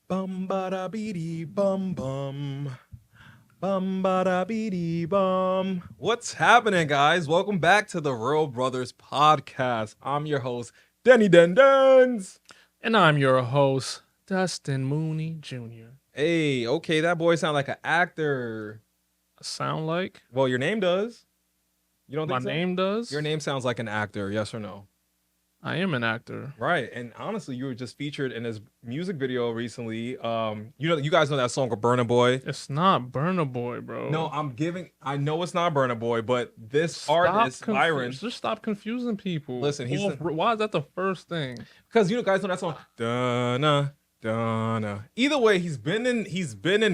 Bum ba da bee dee bum bum. Bum ba da bee dee bum. What's happening, guys? Welcome back to the Real Brothers podcast. I'm your host, Denny Dendens. And I'm your host, Dustin Mooney Jr. Hey, okay, that boy sound like an actor. Sound like? Well, your name does. You don't My think so? name does? Your name sounds like an actor, yes or no? I am an actor. Right, and honestly, you were just featured in this music video recently. You guys know that song called "Burna Boy." It's not Burna Boy, bro. No, I know it's not Burna Boy, but this artist, Byron. Just stop confusing people. Listen, why is that the first thing? Because you guys know that song. Dun-na, dun-na. Either way, he's been in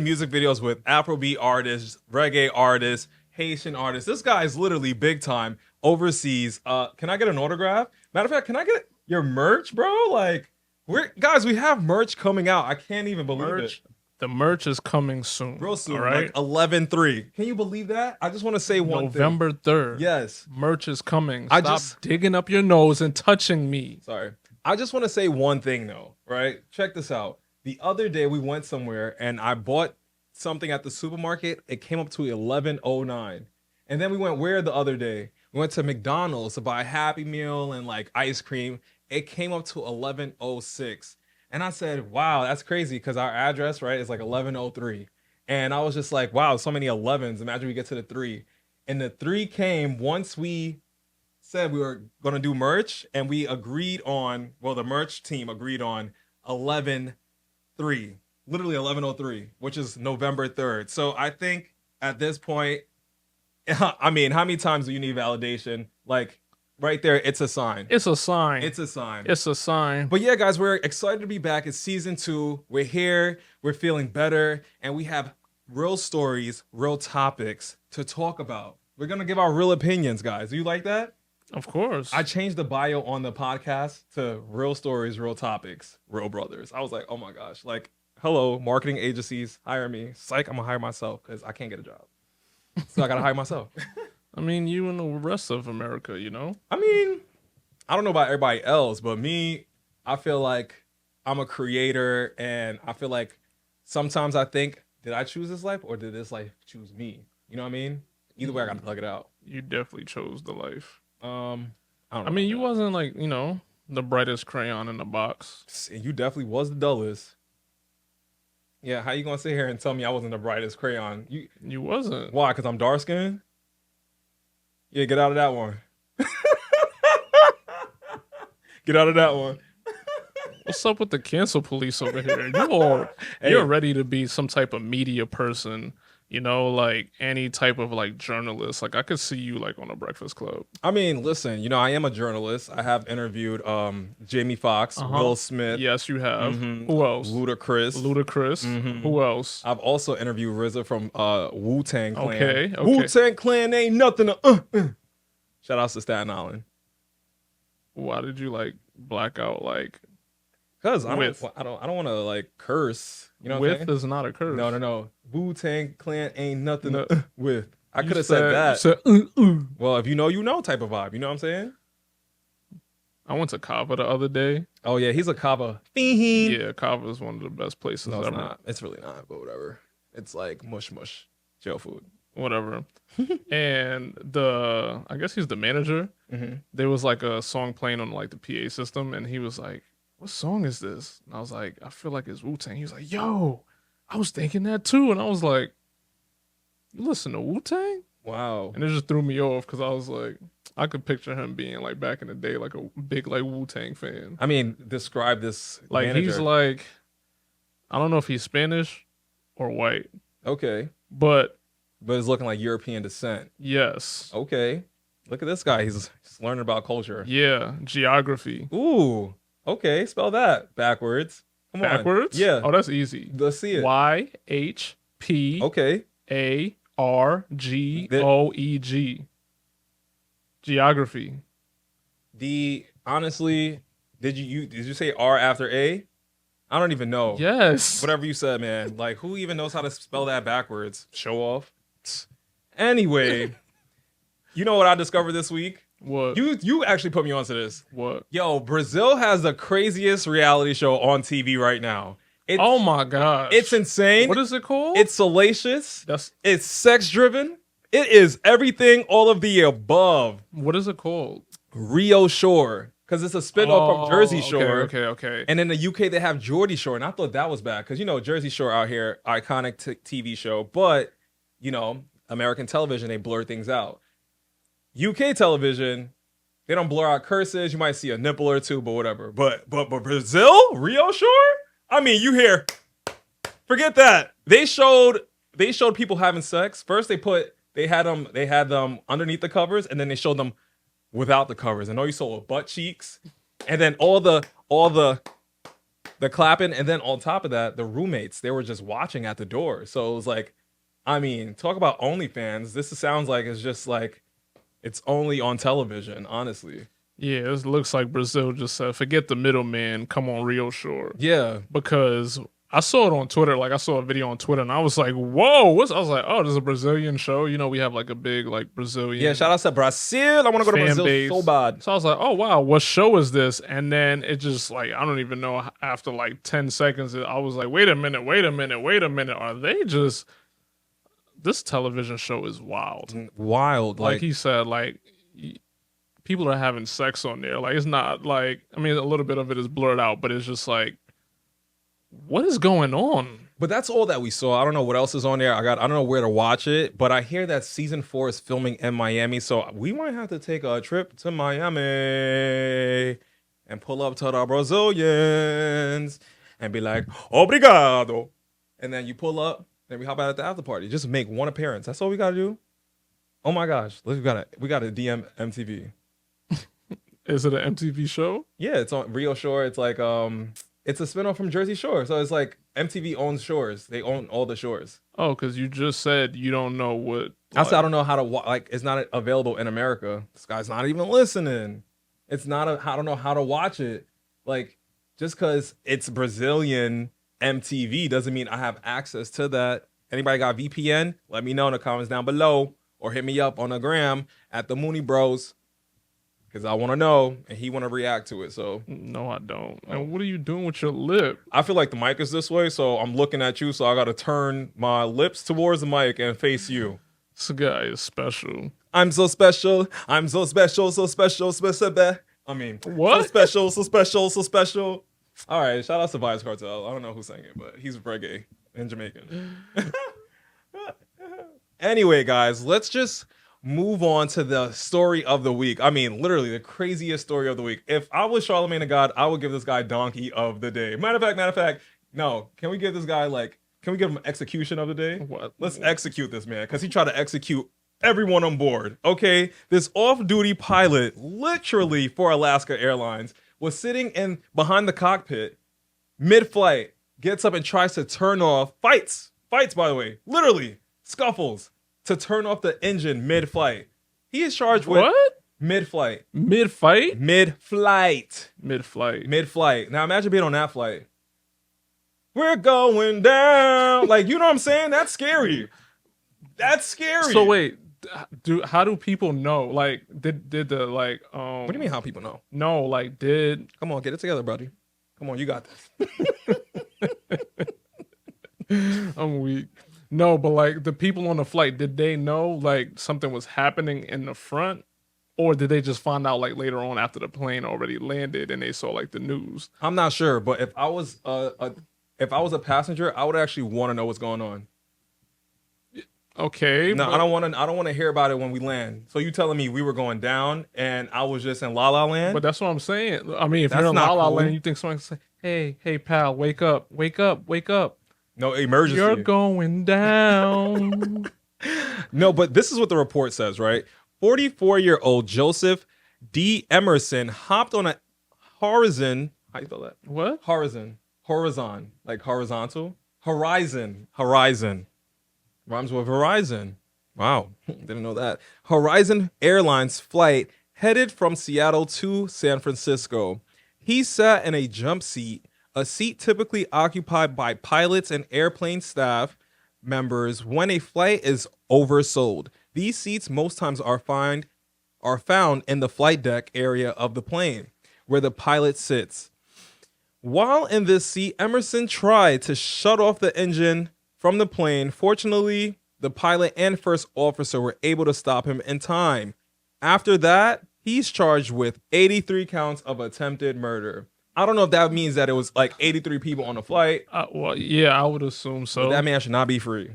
music videos with Afrobeat artists, reggae artists, Haitian artists. This guy is literally big time overseas. Can I get an autograph? Matter of fact, can I get your merch, bro? Like, we have merch coming out. I can't even believe it. The merch is coming soon. Real soon, all right? like 11/3. Can you believe that? I just want to say one thing. November 3rd. Yes. Merch is coming. Stop digging up your nose and touching me. Sorry. I just want to say one thing, though, right? Check this out. The other day, we went somewhere, and I bought something at the supermarket. It came up to $11.09. And then we went where the other day? We went to McDonald's to buy a Happy Meal and, like, ice cream. It came up to $11.06. And I said, wow, that's crazy because our address, right, is like 1103. And I was just like, wow, so many 11s. Imagine we get to the 3. And the 3 came once we said we were going to do merch. And we agreed on, well, the merch team agreed on 11-3. Literally 1103, which is November 3rd. So I think at this point, I mean, how many times do you need validation? Like, right there, it's a sign. It's a sign. It's a sign. It's a sign. But yeah, guys, we're excited to be back. It's season 2. We're here. We're feeling better. And we have real stories, real topics to talk about. We're going to give our real opinions, guys. Do you like that? Of course. I changed the bio on the podcast to real stories, real topics, real brothers. I was like, oh my gosh. Like, hello, marketing agencies, hire me. Psych, I'm going to hire myself because I can't get a job. So I got to hire myself. I mean, you and the rest of America, you know? I mean, I don't know about everybody else, but me, I feel like I'm a creator, and I feel like sometimes I think, did I choose this life or did this life choose me? You know what I mean? Either way, I got to plug it out. You definitely chose the life. I don't know. I mean, you wasn't like, you know, the brightest crayon in the box. And you definitely was the dullest. Yeah, how you going to sit here and tell me I wasn't the brightest crayon? You wasn't. Why? Because I'm dark skinned? Yeah, get out of that one. Get out of that one. What's up with the cancel police over here? You're ready to be some type of media person, you know, like any type of like journalist. Like I could see you like on a Breakfast Club. I mean, listen, you know, I am a journalist. I have interviewed Jamie Foxx, Will Smith. Yes, you have. Mm-hmm. Who else? Ludacris. Mm-hmm. Who else? I've also interviewed RZA from Wu-Tang Clan. Okay. Wu-Tang Clan ain't nothing to Shout outs to Staten Island. Why did you like black out like? Because I don't want to like curse. You know, with is not a curse. No. Wu-Tang Clan ain't nothing to with. I could have said that. You said, Well, if you know type of vibe. You know what I'm saying? I went to Cava the other day. Oh yeah, he's a Cava fiend. Yeah, Cava is one of the best places no, it's ever. Not. It's really not, but whatever. It's like mush jail food. Whatever. And I guess he's the manager. Mm-hmm. There was like a song playing on like the PA system, and he was like, "What song is this?" And I was like, "I feel like it's Wu-Tang." He was like, "Yo, I was thinking that too." And I was like, "You listen to Wu-Tang?" Wow. And it just threw me off because I was like, I could picture him being like back in the day, like a big like Wu-Tang fan. I mean, describe this like manager. He's like, I don't know if he's Spanish or white. Okay. But it's looking like European descent. Yes. Okay. Look at this guy. He's learning about culture. Yeah. Geography. Ooh. Okay. Spell that backwards. Come on. Backwards? Yeah. Oh, that's easy. Let's see it. YHP. Okay. ARGOEG. Geography. Honestly, did you say R after A? I don't even know. Yes. Whatever you said, man. Like, who even knows how to spell that backwards? Show off. Anyway, you know what I discovered this week? What? You actually put me onto this. What? Yo, Brazil has the craziest reality show on TV right now. Oh my gosh. It's insane. What is it called? It's salacious. That's It's sex driven. It is everything, all of the above. what is it called? Rio Shore, because it's a spinoff from Jersey Shore. Okay. And in the UK, they have Geordie Shore. And I thought that was bad because, Jersey Shore out here, iconic TV show. But, American television, they blur things out. UK television, they don't blur out curses. You might see a nipple or two, but whatever. But Brazil? Rio Shore? I mean, you hear, forget that. They showed people having sex. First, they had them underneath the covers, and then they showed them without the covers, and all you saw were butt cheeks, and then all the clapping, and then on top of that, the roommates, they were just watching at the door. So it was like, I mean, talk about OnlyFans. This sounds like it's just like it's only on television, honestly. Yeah, it looks like Brazil just said, forget the middleman, come on Rio Shore. Yeah, because I saw it on Twitter. Like I saw a video on Twitter, and I was like, "Whoa!" I was like, "Oh, there's a Brazilian show." We have like a big like Brazilian. Yeah, shout out to Brazil. I want to go to Brazil base. so bad. So I was like, "Oh wow, what show is this?" And then it just like I don't even know. After like 10 seconds, I was like, "Wait a minute! Are they just?" This television show is wild. Wild, like he said, like people are having sex on there. Like it's not like a little bit of it is blurred out, but it's just like. What is going on? But that's all that we saw. I don't know what else is on there. I don't know where to watch it, but I hear that season 4 is filming in Miami, so we might have to take a trip to Miami and pull up to the Brazilians and be like, obrigado. And then you pull up, and we hop out at the after party. Just make one appearance. That's all we gotta do. Oh my gosh, we gotta DM MTV. Is it an MTV show? Yeah, it's on Rio Shore. It's like it's a spinoff from Jersey Shore. So it's like MTV owns shores. They own all the shores. Oh, because you just said you don't know what. I said I don't know how to it's not available in America. This guy's not even listening. It's not I don't know how to watch it. Like just because it's Brazilian MTV doesn't mean I have access to that. Anybody got VPN? Let me know in the comments down below or hit me up on the gram at the Mooney Bros. Because I want to know, and he want to react to it. So no, I don't. And what are you doing with your lip? I feel like the mic is this way, so I'm looking at you. So I got to turn my lips towards the mic and face you. This guy is special. I'm so special. I'm so special. So special. Special. I mean, what? So special. So special. So special. All right. Shout out to Vibes Cartel. I don't know who sang it, but he's reggae and Jamaican. Anyway, guys, let's just move on to the story of the week. I mean, literally the craziest story of the week. If I was Charlemagne the God, I would give this guy Donkey of the Day. Matter of fact, no. Can we give this guy can we give him execution of the day? What? Let's execute this man because he tried to execute everyone on board. Okay, this off-duty pilot, literally for Alaska Airlines, was sitting behind the cockpit mid-flight, gets up and tries to turn off fights by the way, literally scuffles. To turn off the engine mid-flight. He is charged with mid-flight. Mid-fight? Mid-flight. Now imagine being on that flight. We're going down. Like, you know what I'm saying? That's scary. So wait, how do people know? Like, did the like What do you mean how people know? No, like Come on, get it together, buddy. Come on, you got this. I'm weak. No, but like the people on the flight, did they know like something was happening in the front? Or did they just find out like later on after the plane already landed and they saw like the news? I'm not sure, but if I was a passenger, I would actually want to know what's going on. Okay. No, I don't want to hear about it when we land. So you telling me we were going down and I was just in La La Land? But that's what I'm saying. I mean, if you're in La La Land, you think someone can say, hey, pal, wake up. No emergency. You're going down. No, but this is what the report says, right? 44-year-old Joseph D. Emerson hopped on a horizon. How you spell that? What? Horizon. Like horizontal. Horizon. Rhymes with Verizon. Wow. Didn't know that. Horizon Airlines flight headed from Seattle to San Francisco. He sat in a jump seat, a seat typically occupied by pilots and airplane staff members when a flight is oversold. These seats most times are found in the flight deck area of the plane, where the pilot sits. While in this seat, Emerson tried to shut off the engine from the plane. Fortunately, the pilot and first officer were able to stop him in time. After that, he's charged with 83 counts of attempted murder. I don't know if that means that it was like 83 people on the flight. Well, yeah, I would assuom so. But that man should not be free.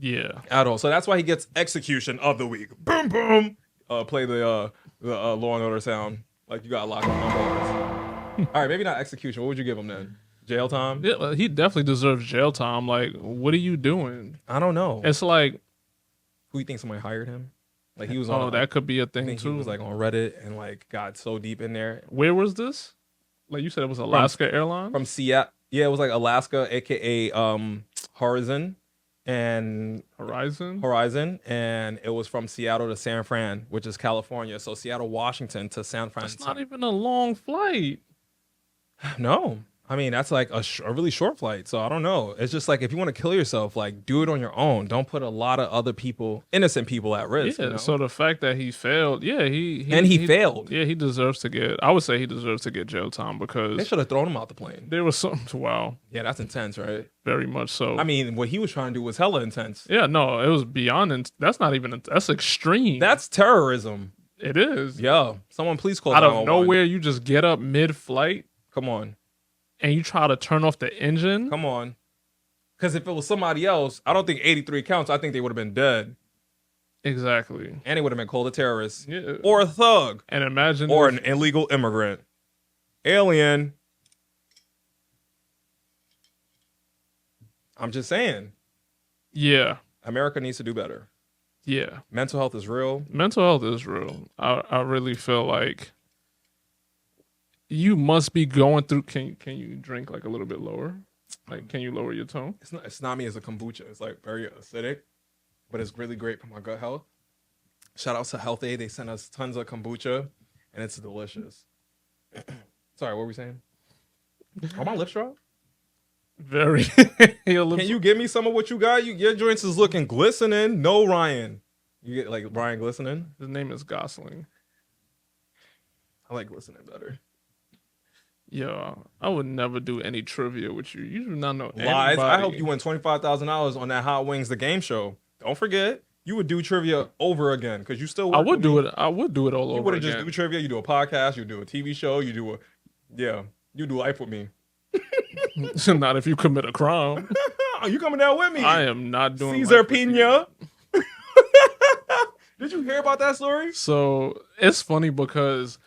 Yeah. At all. So that's why he gets execution of the week. Boom, boom. Play the Law and Order sound like you got locked up on bars. All right, maybe not execution. What would you give him then? Jail time? Yeah, well, he definitely deserves jail time. Like, what are you doing? I don't know. It's like, who you think somebody hired him? Like he was on. Oh, that could be a I thing think too. he was like on Reddit and like got so deep in there. Where was this? Like you said, it was Alaska Airlines From Seattle. Yeah, it was like Alaska, aka Horizon and Horizon, and it was from Seattle to San Fran, which is California. So Seattle, Washington to San Fran. That's not even a long flight. No, I mean that's like a really short flight. So I don't know. It's just like if you want to kill yourself, like do it on your own. Don't put a lot of other people, innocent people, at risk. Yeah. You know? So the fact that he failed, yeah, he failed. Yeah, he deserves to get. I would say he deserves to get jail time They because should have thrown him out the plane. there was some. Wow. Yeah, that's intense, right? Very much so. I mean, what he was trying to do was hella intense. Yeah, no, it was beyond. That's not even. That's extreme. That's terrorism. It is. Yo, someone please call Out of 911. nowhere, you just get up mid-flight Come on. and you try to turn off the engine. Come on. Because if it was somebody else, I don't think 83 counts. I think they would have been dead. Exactly. And they would have been called a terrorist. Yeah. Or a thug. And imagine Or if- an illegal immigrant. Alien. I'm just saying. Yeah. America needs to do better. Yeah. Mental health is real. Mental health is real. I really feel like you must be going through. Can you drink like a little bit lower? Like, can you lower your tone? It's not me as a kombucha. It's like very acidic, but it's really great for my gut health. Shout out to Health Aid. They sent us tons of kombucha, and it's delicious. Sorry, what were we saying? Are my lips dry? Very. Your lips- Can you give me some of what you got? Your joints is looking glistening. No, Ryan. You get like Ryan glistening? His name is Gosling. I like glistening better. Yeah, I would never do any trivia with you. You do not know Lies. anybody. I hope you win $25,000 on that Hot Wings the game show. Don't forget, you would do trivia over again because you still. I would do it. I would do it all You over wouldn't again. just do trivia. You do a podcast. You do a TV show. You do you do life with me. Not if you commit a crime. Are you coming down with me? I am not doing Caesar life with you. Pina. Did you hear about that story? So it's funny because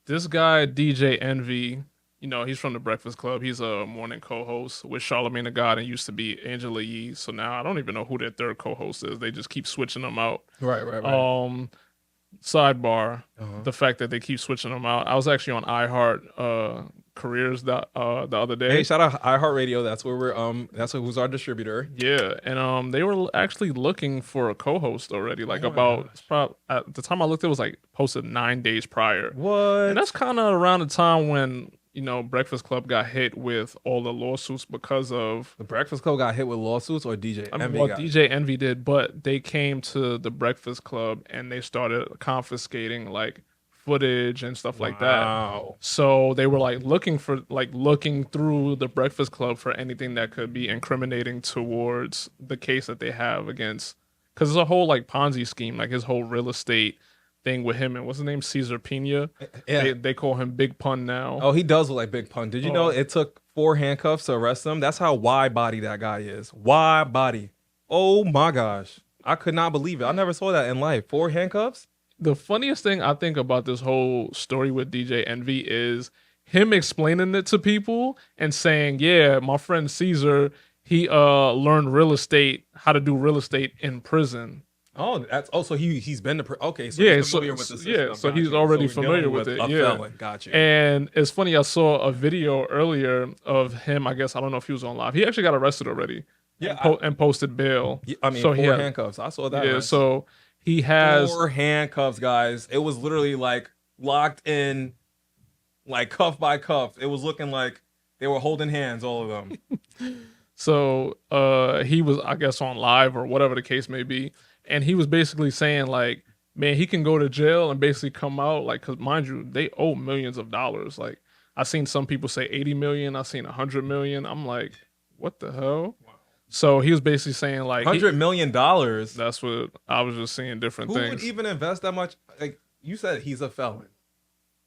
this guy DJ Envy, you know, he's from the Breakfast Club. He's a morning co-host with Charlamagne the God and used to be Angela Yee. So now I don't even know who their third co-host is. They just keep switching them out. Right. Sidebar, Uh-huh. the fact that they keep switching them out. I was actually on iHeart Careers the other day. Hey, shout out iHeartRadio. That's where we're who's our distributor. Yeah, and they were actually looking for a co-host already. Like Oh my about gosh. it's probably, at the time I looked, it was like posted 9 days prior. What? And that's kind of around the time when, you know, Breakfast Club got hit with all the lawsuits because of. The Breakfast Club got hit with lawsuits, or DJ I mean, Envy well, got DJ Envy did, but they came to the Breakfast Club and they started confiscating like footage and stuff like that. Wow. So they were like looking through the Breakfast Club for anything that could be incriminating towards the case that they have against, because it's a whole like Ponzi scheme, like his whole real estate thing with him and what's his name, Caesar Pina. Yeah. They call him Big Pun now. Oh, he does look like Big Pun. Did you know it took 4 handcuffs to arrest him? That's how wide body that guy is. Wide body. Oh my gosh. I could not believe it. I never saw that in life. 4 handcuffs? The funniest thing I think about this whole story with DJ Envy is him explaining it to people and saying, yeah, my friend Caesar, he learned how to do real estate in prison. Oh, so he's been to okay, so Yeah, he's so- familiar with the system. yeah, so Got he's you. already he's familiar dealing with it, a yeah. felon. Got you. And it's funny, I saw a video earlier of him, I guess, I don't know if he was on live. He actually got arrested already. Yeah, And posted bail. I mean, so 4 handcuffs. I saw that. Yeah, right? so he has 4 handcuffs, guys. It was literally like locked in, like cuff by cuff. It was looking like they were holding hands, all of them. So he was, I guess, on live or whatever the case may be, and he was basically saying like, man, he can go to jail and basically come out like, because mind you, they owe millions of dollars. Like, I seen some people say 80 million. I seen 100 million. I'm like, what the hell? Wow. So he was basically saying like $100 million. That's what I was just seeing different Who things. would even invest that much? Like you said, he's a felon.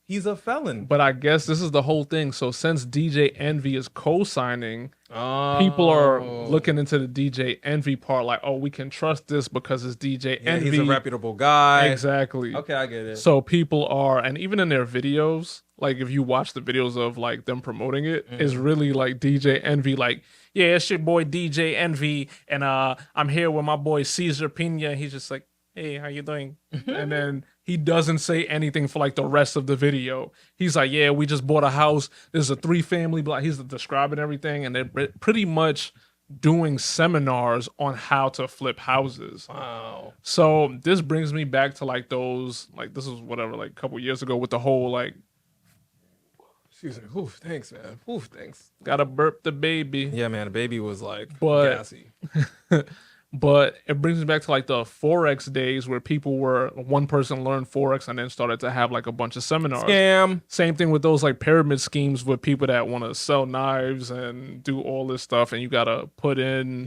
He's a felon. But I guess this is the whole thing. So since DJ Envy is co-signing, people are looking into the DJ Envy part like, oh, we can trust this because it's DJ Envy. He's a reputable guy. Exactly. Okay, I get it. So people are, and even in their videos, like if you watch the videos of like them promoting it, it's really like DJ Envy, like, yeah, it's your boy DJ Envy, and I'm here with my boy Caesar Pina. He's just like, hey, how you doing? And then he doesn't say anything for like the rest of the video. He's like, yeah, we just bought a house. There's a 3-family block. He's describing everything. And they're pretty much doing seminars on how to flip houses. Wow. So this brings me back to like those, like this was whatever, like a couple years ago with the whole like, excuse me. Oof, thanks, man. Oof, thanks. gotta burp the baby. Yeah, man. The baby was like But- gassy. But it brings me back to like the Forex days where people were, one person learned Forex and then started to have like a bunch of seminars. Scam. Same thing with those like pyramid schemes with people that want to sell knives and do all this stuff. And you got to put in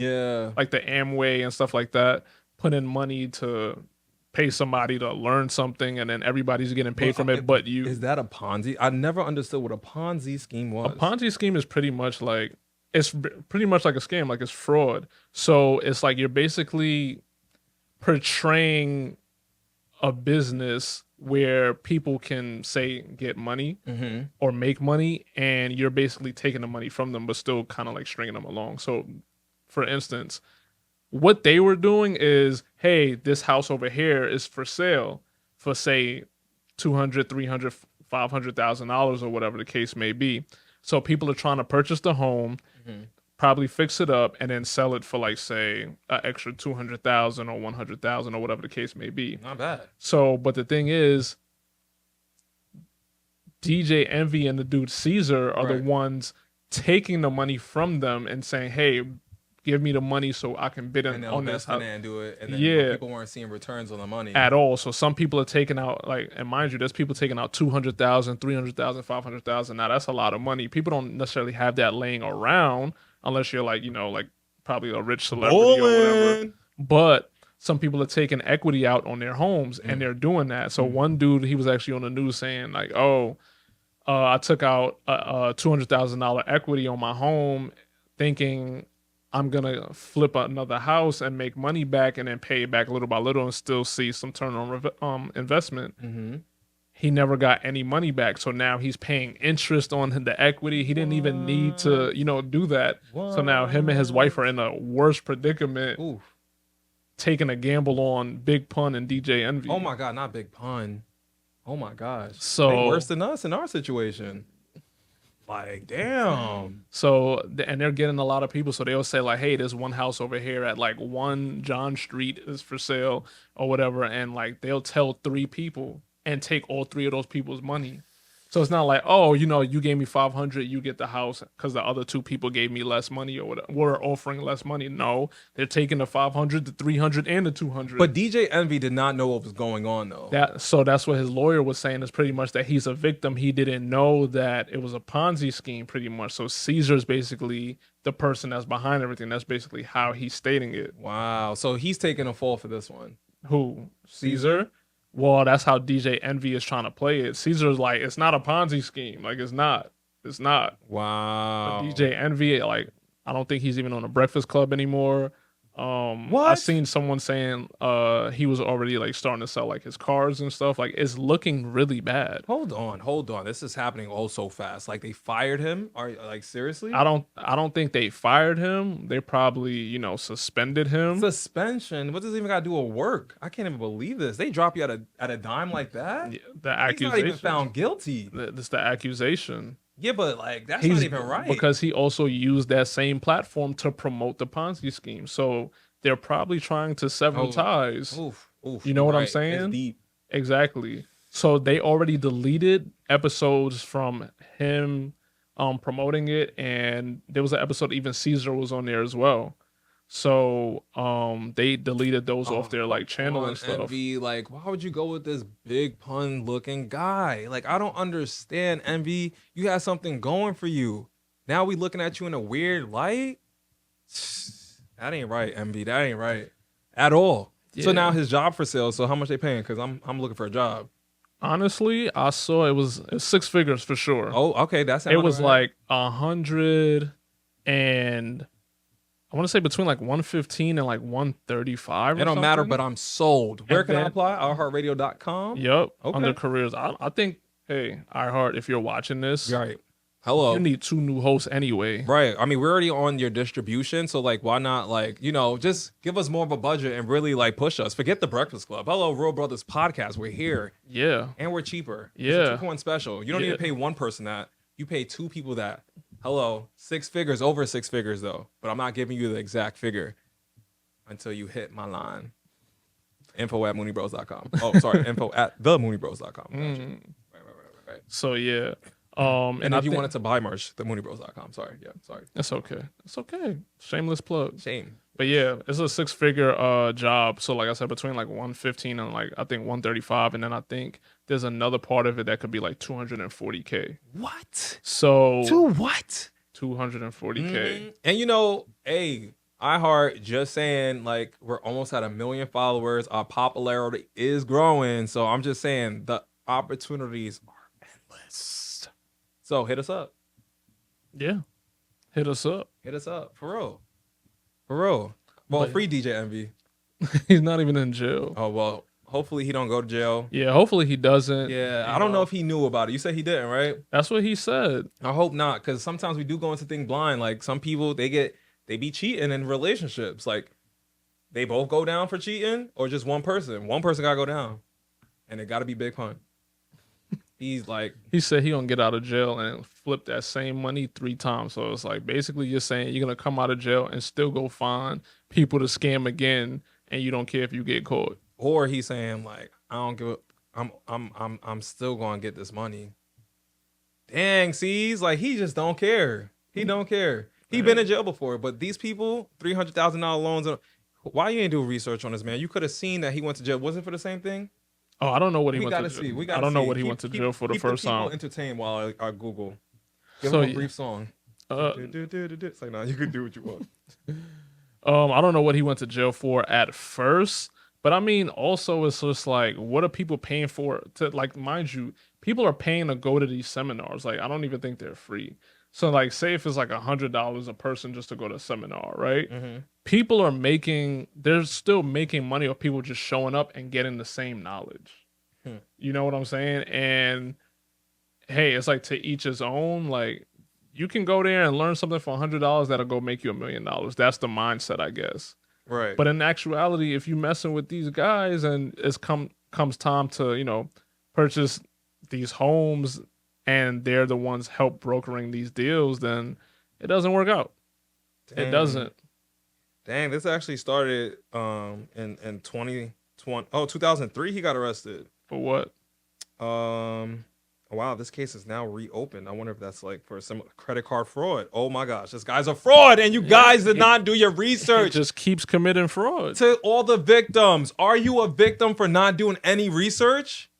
like the Amway and stuff like that, put in money to pay somebody to learn something. And then everybody's getting paid from it. But you. Is that a Ponzi? I never understood what a Ponzi scheme was. A Ponzi scheme is pretty much like, it's pretty much like a scam, like it's fraud. So it's like you're basically portraying a business where people can say get money or make money, and you're basically taking the money from them, but still kind of like stringing them along. So, for instance, what they were doing is, hey, this house over here is for sale for say $200,000, $300,000, $500,000 or whatever the case may be. So people are trying to purchase the home, probably fix it up, and then sell it for like say an extra $200,000 or $100,000 or whatever the case may be. Not bad. So, but the thing is, DJ Envy and the dude Caesar are the ones taking the money from them and saying, "Hey, give me the money so I can bid on this house." And do it. And then people weren't seeing returns on the money at all. So some people are taking out like, and mind you, there's people taking out $200,000, $300,000, $500,000. Now that's a lot of money. People don't necessarily have that laying around unless you're like, you know, like probably a rich celebrity or whatever. But some people are taking equity out on their homes and they're doing that. So one dude, he was actually on the news saying like, oh, I took out a $200,000 equity on my home thinking I'm going to flip another house and make money back and then pay it back little by little and still see some turn on investment. He never got any money back. So now he's paying interest on the equity. He didn't even need to, you know, do that. So now him and his wife are in a worse predicament, taking a gamble on Big Pun and DJ Envy. Oh my God, not Big Pun. Oh my gosh. So they worse than us in our situation. Like, damn. So, and they're getting a lot of people. So they'll say like, hey, there's one house over here at like 1 John Street is for sale or whatever. And like, they'll tell 3 people and take all 3 of those people's money. So it's not like, oh, you know, you gave me 500, you get the house because the other 2 people gave me less money or whatever. We're offering less money. No, they're taking the 500, the 300, and the 200. But DJ Envy did not know what was going on though. So that's what his lawyer was saying is pretty much that he's a victim. He didn't know that it was a Ponzi scheme pretty much. So Caesar's basically the person that's behind everything. That's basically how he's stating it. Wow. So he's taking a fall for this one. Who? Caesar? Well, that's how DJ Envy is trying to play it. Caesar's like, it's not a Ponzi scheme. Like, it's not. It's not. Wow. But DJ Envy, like, I don't think he's even on a Breakfast Club anymore. What? I seen someone saying he was already like starting to sell like his cars and stuff. Like, it's looking really bad. Hold on. This is happening all so fast. Like they fired him? Are like seriously? I don't think they fired him. They probably, you know, suspended him. Suspension? What does it even got to do with work? I can't even believe this. They drop you at a dime like that? Yeah, the accusation. He's not even found guilty. That's the accusation. Yeah, but like that's not even right. Because he also used that same platform to promote the Ponzi scheme. So they're probably trying to sever ties. You know what I'm saying? It's deep. Exactly. So they already deleted episodes from him promoting it, and there was an episode even Caesar was on there as well. So they deleted those off their like come channel on, and stuff. Envy. Like, why would you go with this big pun looking guy? Like, I don't understand, Envy. You had something going for you. Now we looking at you in a weird light. That ain't right, Envy. That ain't right at all. So now Yeah. his job for sale. So how much they paying? Because I'm looking for a job. Honestly, I saw it's 6 figures for sure. Oh, okay. That's It was like 100 and I want to say between like 115 and like 135. It don't matter, but I'm sold. Where can I then- apply? iHeartRadio.com. Yep. Okay. Under careers. I think, hey, iHeart, if you're watching this, Right. Hello. you need 2 new hosts anyway. Right. I mean, we're already on your distribution, so like, why not, like, just give us more of a budget and really like push us. Forget the Breakfast Club. Hello, Real Brothers Podcast. We're here Yeah. and we're cheaper. Yeah. It's a 2-for-1 special. You don't Yeah. even pay one person that. You pay 2 people that. Hello, 6 figures, over 6 figures though. But I'm not giving you the exact figure until you hit my line. info@mooney-bros.com. Oh, sorry, info@themooney-bros.com. Gotcha. Right. So yeah. And I if you think- wanted to buy merch, themooney-bros.com. Sorry. Yeah, sorry. it's okay. It's okay. Shameless plug. Shame. But yeah, it's a 6-figure job. So like I said, between like 115 and like I think 135, and then I think there's another part of it that could be like 240K. What? So To what? 240K. And hey, iHeart just saying like we're almost at 1 million followers. Our popularity is growing. So I'm just saying the opportunities are endless. So hit us up. Yeah. Hit us up. Hit us up. For real. For real. Well, But- free DJ Envy. He's not even in jail. Oh, well, hopefully he don't go to jail. Yeah, hopefully he doesn't. Yeah, You I don't know if he knew about it. You said he didn't, right? That's what he said. I hope not, because sometimes we do go into things blind. Like some people, they be cheating in relationships. Like they both go down for cheating, or just one person. One person gotta go down, and it gotta be Big Pun. He's like, He said he gonna get out of jail and flip that same money 3 times. So it's like basically you're saying you're gonna come out of jail and still go find people to scam again, and you don't care if you get caught. or he's saying like, I don't give a, I'm still gonna get this money. Dang, sees like he just don't care. He don't care. He been in jail before, but these people, $300,000 loans. Why you ain't do research on this man? You could have seen that he went to jail. Was it for the same thing? Oh, I don't know what he We went gotta to see. jail. We gotta I don't know see. what he went to jail for the keep first people time. entertained while I Google. Give So, him a brief song. It's like, nah, you can do what you want. I don't know what he went to jail for at first, but I mean, also it's just like, what are people paying for? To like, mind you, people are paying to go to these seminars. Like, I don't even think they're free. So, like, say if it's like $100 a person just to go to a seminar, right? People are they're still making money off people just showing up and getting the same knowledge. You know what I'm saying? And hey, it's like to each his own. Like, you can go there and learn something for $100 that'll go make you $1 million. That's the mindset, I guess. Right. But in actuality, if you messing with these guys and comes time to, purchase these homes and they're the ones help brokering these deals, then it doesn't work out. It Dang. doesn't. Dang, this actually started in 2020. Oh, 2003 he got arrested. For what? Wow, this case is now reopened. I wonder if that's like for some credit card fraud. Oh my gosh, this guy's a fraud, and you guys did not do your It research. just keeps committing fraud. To all the victims, are you a victim for not doing any research?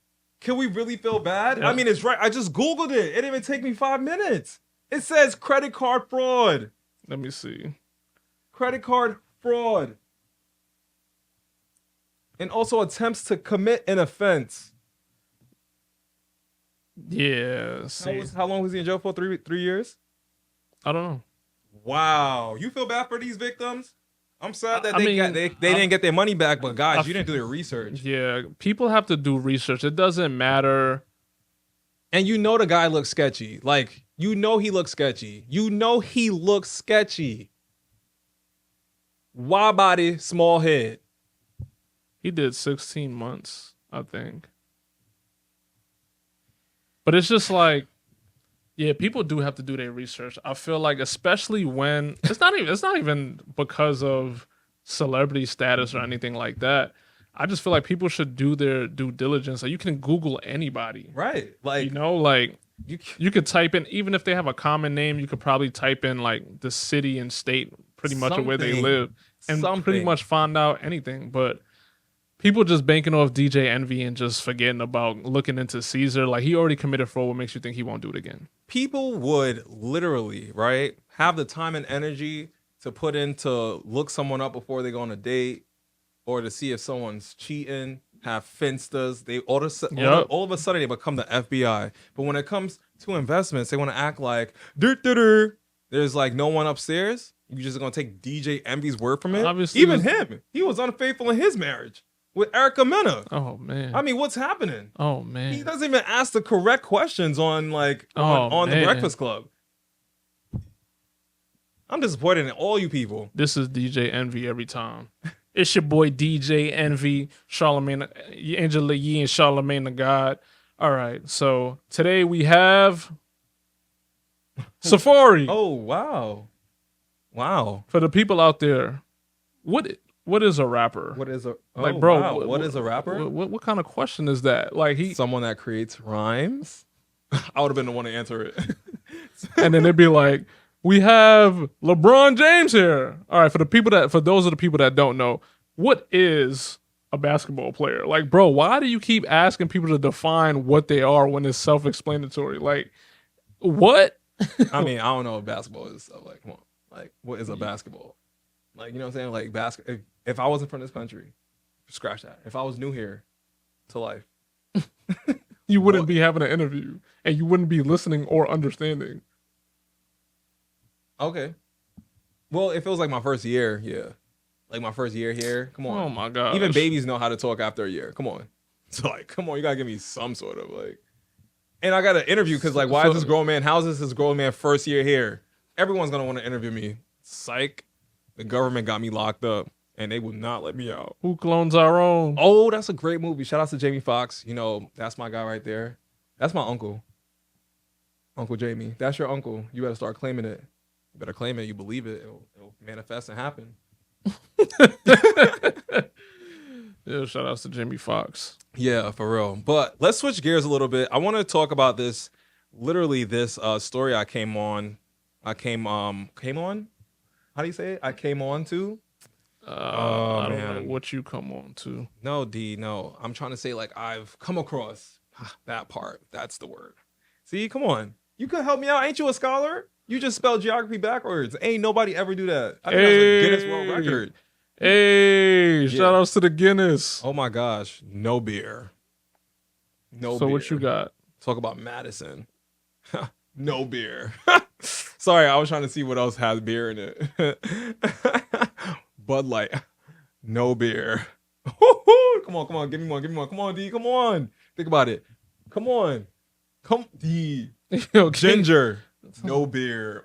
Can we really feel bad? Yeah. I mean, it's right. I just Googled it. It didn't even take me 5 minutes. It says credit card fraud. Let me see. Credit card fraud. And also attempts to commit an offense. Yeah. See, How long was he in jail for? 3 years? I don't know. Wow. You feel bad for these victims? I'm sad that I they mean, didn't get their money back, but guys, you didn't do your research. Yeah, people have to do research. It doesn't matter. And you know the guy looks sketchy. Like, you know he looks sketchy. You know he looks sketchy. Wide body, small head. He did 16 months, I think. But it's just like, yeah, people do have to do their research. I feel like, especially when it's not even because of celebrity status or anything like that. I just feel like people should do their due diligence. Like, you can Google anybody, Right. Like, like you you could type in, even if they have a common name, you could probably type in like the city and state pretty much of where they Something. live, and something. pretty much find out anything. But people just banking off DJ Envy and just forgetting about looking into Caesar. Like, he already committed fraud. What makes you think he won't do it again? People would literally, right, have the time and energy to put in to look someone up before they go on a date or to see if someone's cheating, have finstas. They all of a sudden they become the FBI. But when it comes to investments, they want to act like there's like no one upstairs. You just gonna take DJ Envy's word from it? Obviously, even him, he was unfaithful in his marriage with Erica Mena. Oh man. I mean, what's happening? Oh man. He doesn't even ask the correct questions on on the Breakfast Club. I'm disappointed in all you people. This is DJ Envy every time. It's your boy DJ Envy, Charlemagne, Angela Yee, and Charlemagne the God. All right, so today we have Safari. Oh wow! For the people out there, what is a rapper? What is a bro? What is a rapper? What kind of question is that? Like someone that creates rhymes. I would have been the one to answer it. And then they'd be like, we have LeBron James here. All right, for those of the people that don't know, what is a basketball player? Like, bro, why do you keep asking people to define what they are when it's self-explanatory? Like, what? I mean, I don't know what basketball is. So like, come on. Like, what is a basketball? Like, you know what I'm saying? Like, if I wasn't from this country, scratch that. If I was new here to life, you wouldn't be having an interview, and you wouldn't be listening or understanding. Okay. Well, if it was like my first year, yeah. Like my first year here, come on. Oh my God. Even babies know how to talk after a year. Come on. So like, come on, you gotta give me some sort of like. And I got an interview because like, why is this grown man? How's this grown man first year here? Everyone's gonna want to interview me. Psych. The government got me locked up, and they would not let me out. Who clones our own? Oh, that's a great movie. Shout out to Jamie Foxx. You know, that's my guy right there. That's my uncle. Uncle Jamie. That's your uncle. You better start claiming it. You better claim it. You believe it. It'll manifest and happen. Yeah, shout outs to Jamie Foxx. Yeah, for real. But let's switch gears a little bit. I want to talk about this. Literally, this story I came on. Came on. How do you say it? I came on to. I don't know what you come on to. No, D. No, I'm trying to say like I've come across that part. That's the word. See, come on. You could help me out. Ain't you a scholar? You just spelled geography backwards. Ain't nobody ever do that. I think that's a Guinness World Record. Hey, shout outs to the Guinness. Oh my gosh. No beer. No beer. So what you got? Talk about Madison. No beer. Sorry, I was trying to see what else has beer in it. Bud Light. No beer. Come on. Give me one. Come on, D. Come on. Think about it. Come on. Come, D. Yo, Ginger. No beer.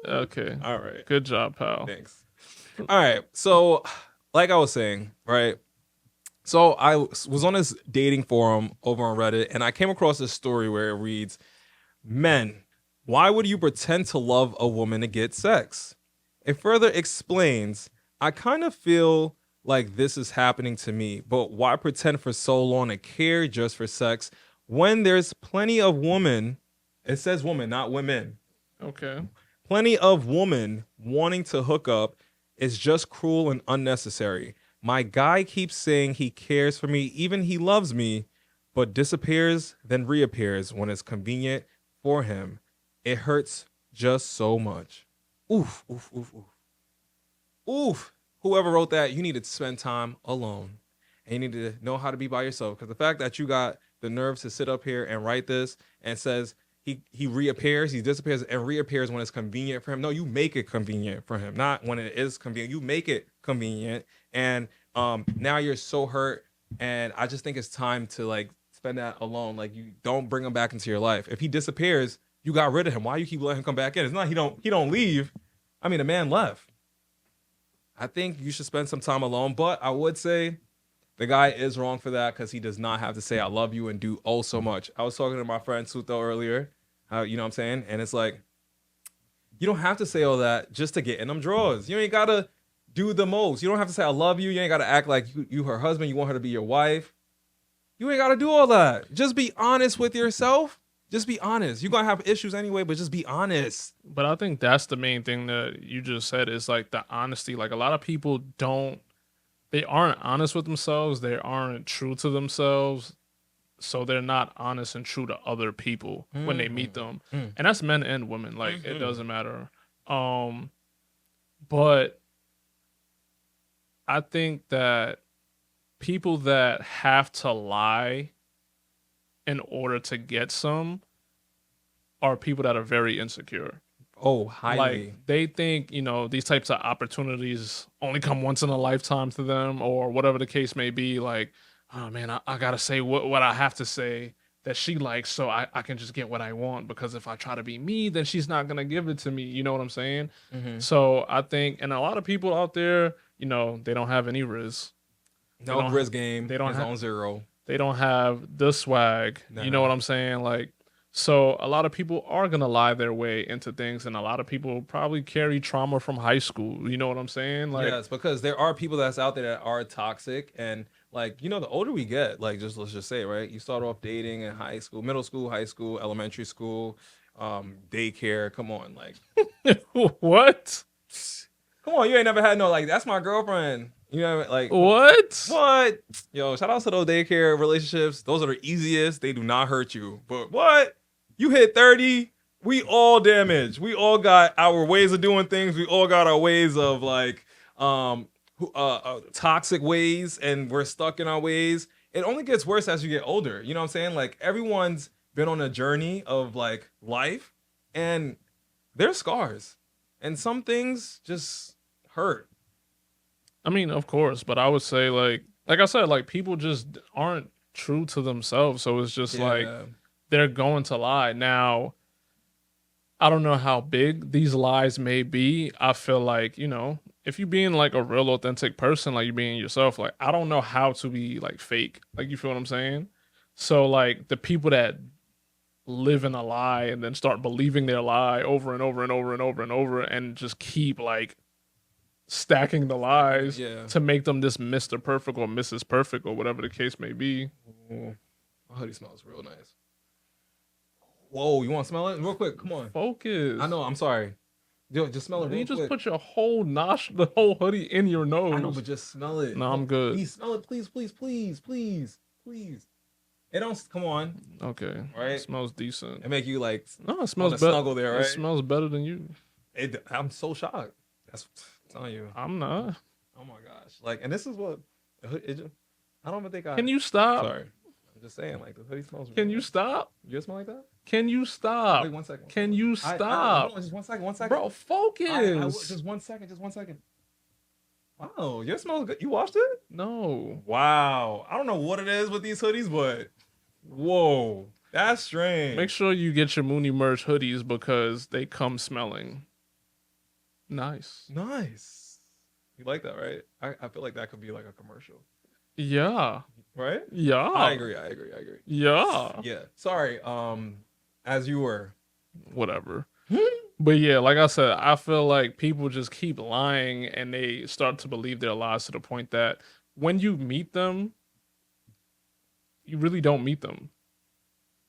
Okay. All right. Good job, pal. Thanks. All right. So, like I was saying, right? So I was on this dating forum over on Reddit, and I came across this story where it reads, "Men, why would you pretend to love a woman to get sex?" It further explains, "I kind of feel like this is happening to me, but why pretend for so long to care just for sex when there's plenty of women," it says women, not women. Okay. "Plenty of women wanting to hook up is just cruel and unnecessary. My guy keeps saying he cares for me, even he loves me, but disappears, then reappears when it's convenient for him. It hurts just so much." Oof, oof, oof, oof. Oof. Whoever wrote that, you need to spend time alone. And you need to know how to be by yourself. Because the fact that you got the nerves to sit up here and write this and says he reappears, he disappears and reappears when it's convenient for him. No, you make it convenient for him. Not when it is convenient. You make it convenient. And now you're so hurt. And I just think it's time to like spend that alone. Like, you don't bring him back into your life. If he disappears, you got rid of him. Why you keep letting him come back in? It's not he don't leave. I mean, the man left. I think you should spend some time alone. But I would say the guy is wrong for that, because he does not have to say I love you and do oh so much. I was talking to my friend Suto earlier. You know what I'm saying? And it's like, you don't have to say all that just to get in them drawers. You ain't got to do the most. You don't have to say I love you. You ain't got to act like you her husband. You want her to be your wife. You ain't got to do all that. Just be honest with yourself. Just be honest. You're gonna have issues anyway, but just be honest. But I think that's the main thing that you just said is like the honesty. Like a lot of people they aren't honest with themselves. They aren't true to themselves. So they're not honest and true to other people when they meet them. And that's men and women. Like it doesn't matter. But I think that people that have to lie in order to get some are people that are very insecure. Oh, highly. Like they think, these types of opportunities only come once in a lifetime to them or whatever the case may be. Like, oh man, I gotta say what I have to say that she likes so I can just get what I want, because if I try to be me, then she's not gonna give it to me. You know what I'm saying? So I think, and a lot of people out there, they don't have any riz. No Grizz game. They don't have on zero. They don't have the swag. Nah. You know what I'm saying? Like, so a lot of people are gonna lie their way into things, and a lot of people probably carry trauma from high school. You know what I'm saying? Like, yes, because there are people that's out there that are toxic, and like, the older we get, like, let's just say, right? You start off dating in high school, middle school, high school, elementary school, daycare. Come on, like, what? Come on, you ain't never had no like, that's my girlfriend. You know, like what? Yo, shout out to those daycare relationships. Those are the easiest. They do not hurt you. But what? You hit 30, we all damaged. We all got our ways of doing things. We all got our ways of like toxic ways, and we're stuck in our ways. It only gets worse as you get older. You know what I'm saying? Like everyone's been on a journey of like life, and there's scars, and some things just hurt. I mean, of course, but I would say like I said, like people just aren't true to themselves. So it's just like they're going to lie. Now, I don't know how big these lies may be. I feel like, if you're being like a real authentic person, like you're being yourself, like I don't know how to be like fake. Like, you feel what I'm saying? So like the people that live in a lie and then start believing their lie over and over and over and over and over and just keep like stacking the lies to make them this Mr. Perfect or Mrs. Perfect or whatever the case may be. My hoodie smells real nice. Whoa, you want to smell it? Real quick, come on. Focus. I know, I'm sorry. Yo, just smell it real quick. You just put your whole the whole hoodie in your nose. I know, but just smell it. No, I'm good. Please smell it, please. It don't, come on. Okay. Right? It smells decent. It make you like, no, it smells better. Snuggle there, right? It smells better than you. I'm so shocked. That's telling you. I'm not. Oh my gosh. Like, and this is what, I don't even think Can you stop? Sorry. I'm just saying, like, the hoodie smells Can you stop? You smell like that? Can you stop? Wait, 1 second. Can you stop? Just 1 second. Bro, focus. Just 1 second. Wow, your smells good. You washed it? No. Wow. I don't know what it is with these hoodies, but whoa, that's strange. Make sure you get your Mooney merch hoodies because they come smelling nice. You like that, right? I feel like that could be like a commercial. Yeah. Right? Yeah. I agree. Yeah. Yeah. Sorry. As you were. Whatever. But yeah, like I said, I feel like people just keep lying and they start to believe their lies to the point that when you meet them, you really don't meet them.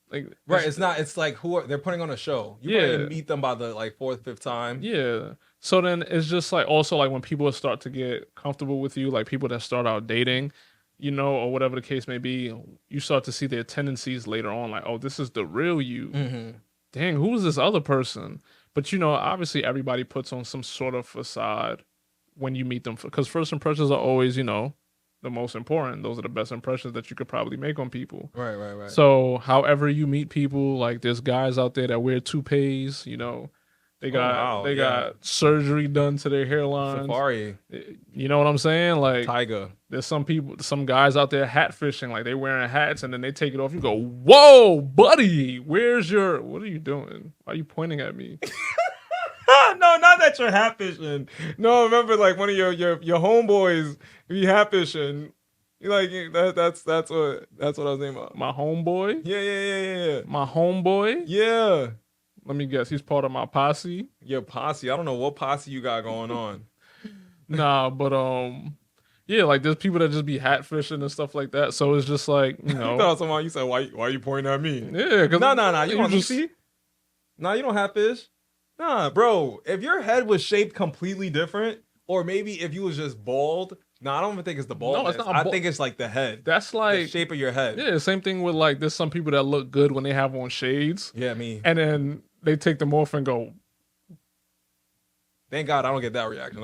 Like, right, it's like they're putting on a show. You probably meet them by the like 4th, 5th time. Yeah. So then it's just like also like when people start to get comfortable with you, like people that start out dating, or whatever the case may be, you start to see their tendencies later on, like, oh, this is the real you. Mm-hmm. Dang, who is this other person? But obviously everybody puts on some sort of facade when you meet them, because first impressions are always, the most important. Those are the best impressions that you could probably make on people. Right. So however you meet people, like there's guys out there that wear toupees, they got surgery done to their hairlines. Safari. You know what I'm saying? Like Tiger. There's some guys out there hat fishing, like they wearing hats and then they take it off. You go, whoa, buddy, what are you doing? Why are you pointing at me? No, not that you're hat fishing. No, remember like one of your homeboys be hat fishing. You like that's what I was thinking about. My homeboy? Yeah. My homeboy? Yeah. Let me guess, he's part of my posse. Your posse. I don't know what posse you got going on. Nah, but Yeah, like there's people that just be hat fishing and stuff like that. So it's just like, You thought someone you said, why are you pointing at me? yeah, because No. You don't see? No, you don't have fish. Nah, bro. If your head was shaped completely different, or maybe if you was just bald, no, I don't even think it's the baldness. it's not I think it's like the head. That's The like shape of your head. yeah, same thing with like there's some people that look good when they have on shades, Yeah, me. and then they take them off and go, Thank God I don't get that reaction.